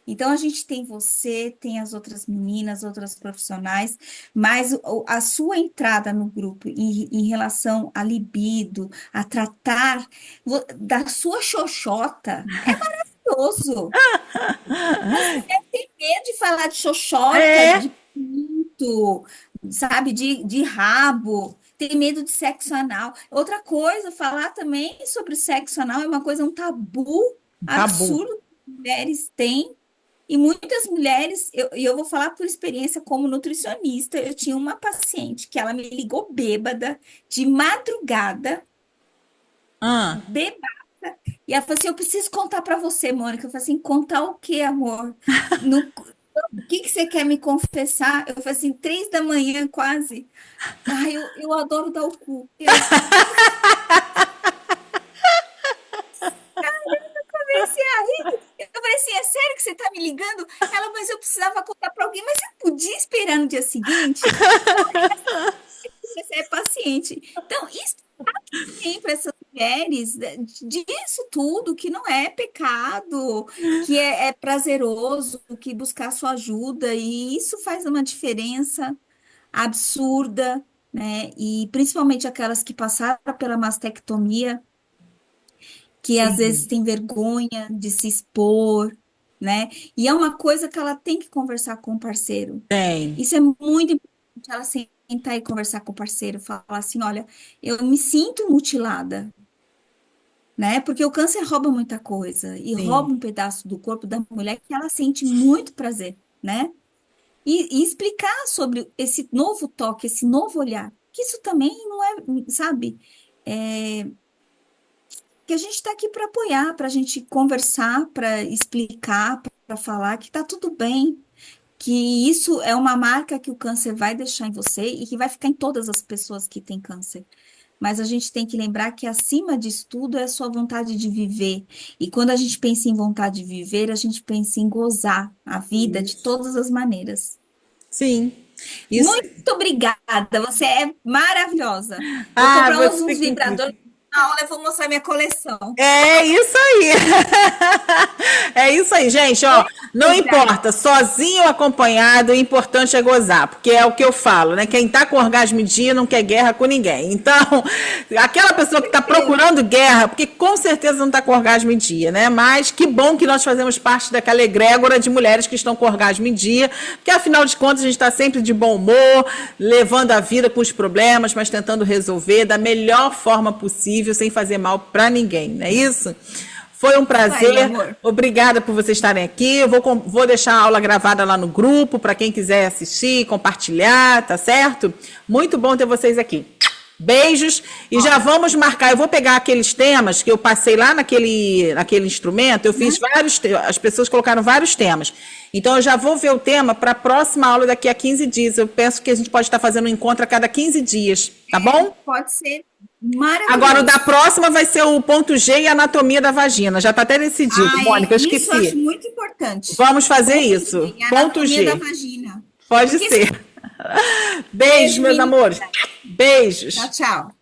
Então, a gente tem você, tem as outras meninas, outras profissionais, mas a sua entrada no grupo em relação à libido, a tratar da sua xoxota, é maravilhoso. Tem medo de falar de xoxota, É, de pinto, sabe, de rabo, tem medo de sexo anal. Outra coisa, falar também sobre sexo anal é uma coisa, um tabu tabu. absurdo que mulheres têm. E muitas mulheres, e eu vou falar por experiência como nutricionista, eu tinha uma paciente que ela me ligou bêbada, de madrugada, Ah. bêbada, e ela falou assim, eu preciso contar para você, Mônica. Eu falei assim, contar o quê, amor? O que que você quer me confessar? Eu falei assim, 3 da manhã quase. Ai, eu adoro dar o cu. Comecei a rir. Eu falei assim, é sério que você tá me ligando? Ela, mas eu precisava contar para alguém, mas você podia esperar no dia seguinte? Você é paciente. Então, isso tem para essas mulheres disso tudo, que não é pecado, que é prazeroso, que buscar sua ajuda, e isso faz uma diferença absurda, né? E principalmente aquelas que passaram pela mastectomia, que às vezes Sim, tem vergonha de se expor, né? E é uma coisa que ela tem que conversar com o parceiro. tem. Isso é muito importante, ela sentar e conversar com o parceiro, falar assim, olha, eu me sinto mutilada, né? Porque o câncer rouba muita coisa e Sim. rouba um pedaço do corpo da mulher que ela sente muito prazer, né? E explicar sobre esse novo toque, esse novo olhar, que isso também não é, sabe? É, que a gente está aqui para apoiar, para a gente conversar, para explicar, para falar que está tudo bem, que isso é uma marca que o câncer vai deixar em você e que vai ficar em todas as pessoas que têm câncer. Mas a gente tem que lembrar que acima disso tudo é a sua vontade de viver. E quando a gente pensa em vontade de viver, a gente pensa em gozar a vida de Isso. todas as maneiras. Sim. Isso. Muito obrigada, você é maravilhosa. Vou Ah, comprar você uns que é incrível. vibradores na aula e vou mostrar minha coleção. É isso aí. É isso aí, gente, ó. Não importa, sozinho ou acompanhado, o importante é gozar, porque é o que eu falo, né? Quem tá com orgasmo em dia não quer guerra com ninguém. Então, aquela pessoa que está procurando guerra, porque com certeza não está com orgasmo em dia, né? Mas que bom que nós fazemos parte daquela egrégora de mulheres que estão com orgasmo em dia, porque afinal de contas a gente está sempre de bom humor, levando a vida com os problemas, mas tentando resolver da melhor forma possível, sem fazer mal para ninguém, não é isso? Foi um prazer, obrigada por vocês estarem aqui. Eu vou deixar a aula gravada lá no grupo, para quem quiser assistir, compartilhar, tá certo? Muito bom ter vocês aqui. Beijos, e já vamos marcar. Eu vou pegar aqueles temas que eu passei lá naquele instrumento, eu fiz vários, as pessoas colocaram vários temas. Então, eu já vou ver o tema para a próxima aula daqui a 15 dias. Eu penso que a gente pode estar fazendo um encontro a cada 15 dias, tá bom? Pode ser. Maravilhoso. Agora, o da próxima vai ser o ponto G e a anatomia da vagina. Já está até decidido, Mônica, eu esqueci. Isso eu acho muito importante. Vamos fazer isso. G, ponto G. Da vagina. Pode ser. Beijo, meus amores. Beijos. Tchau, tchau.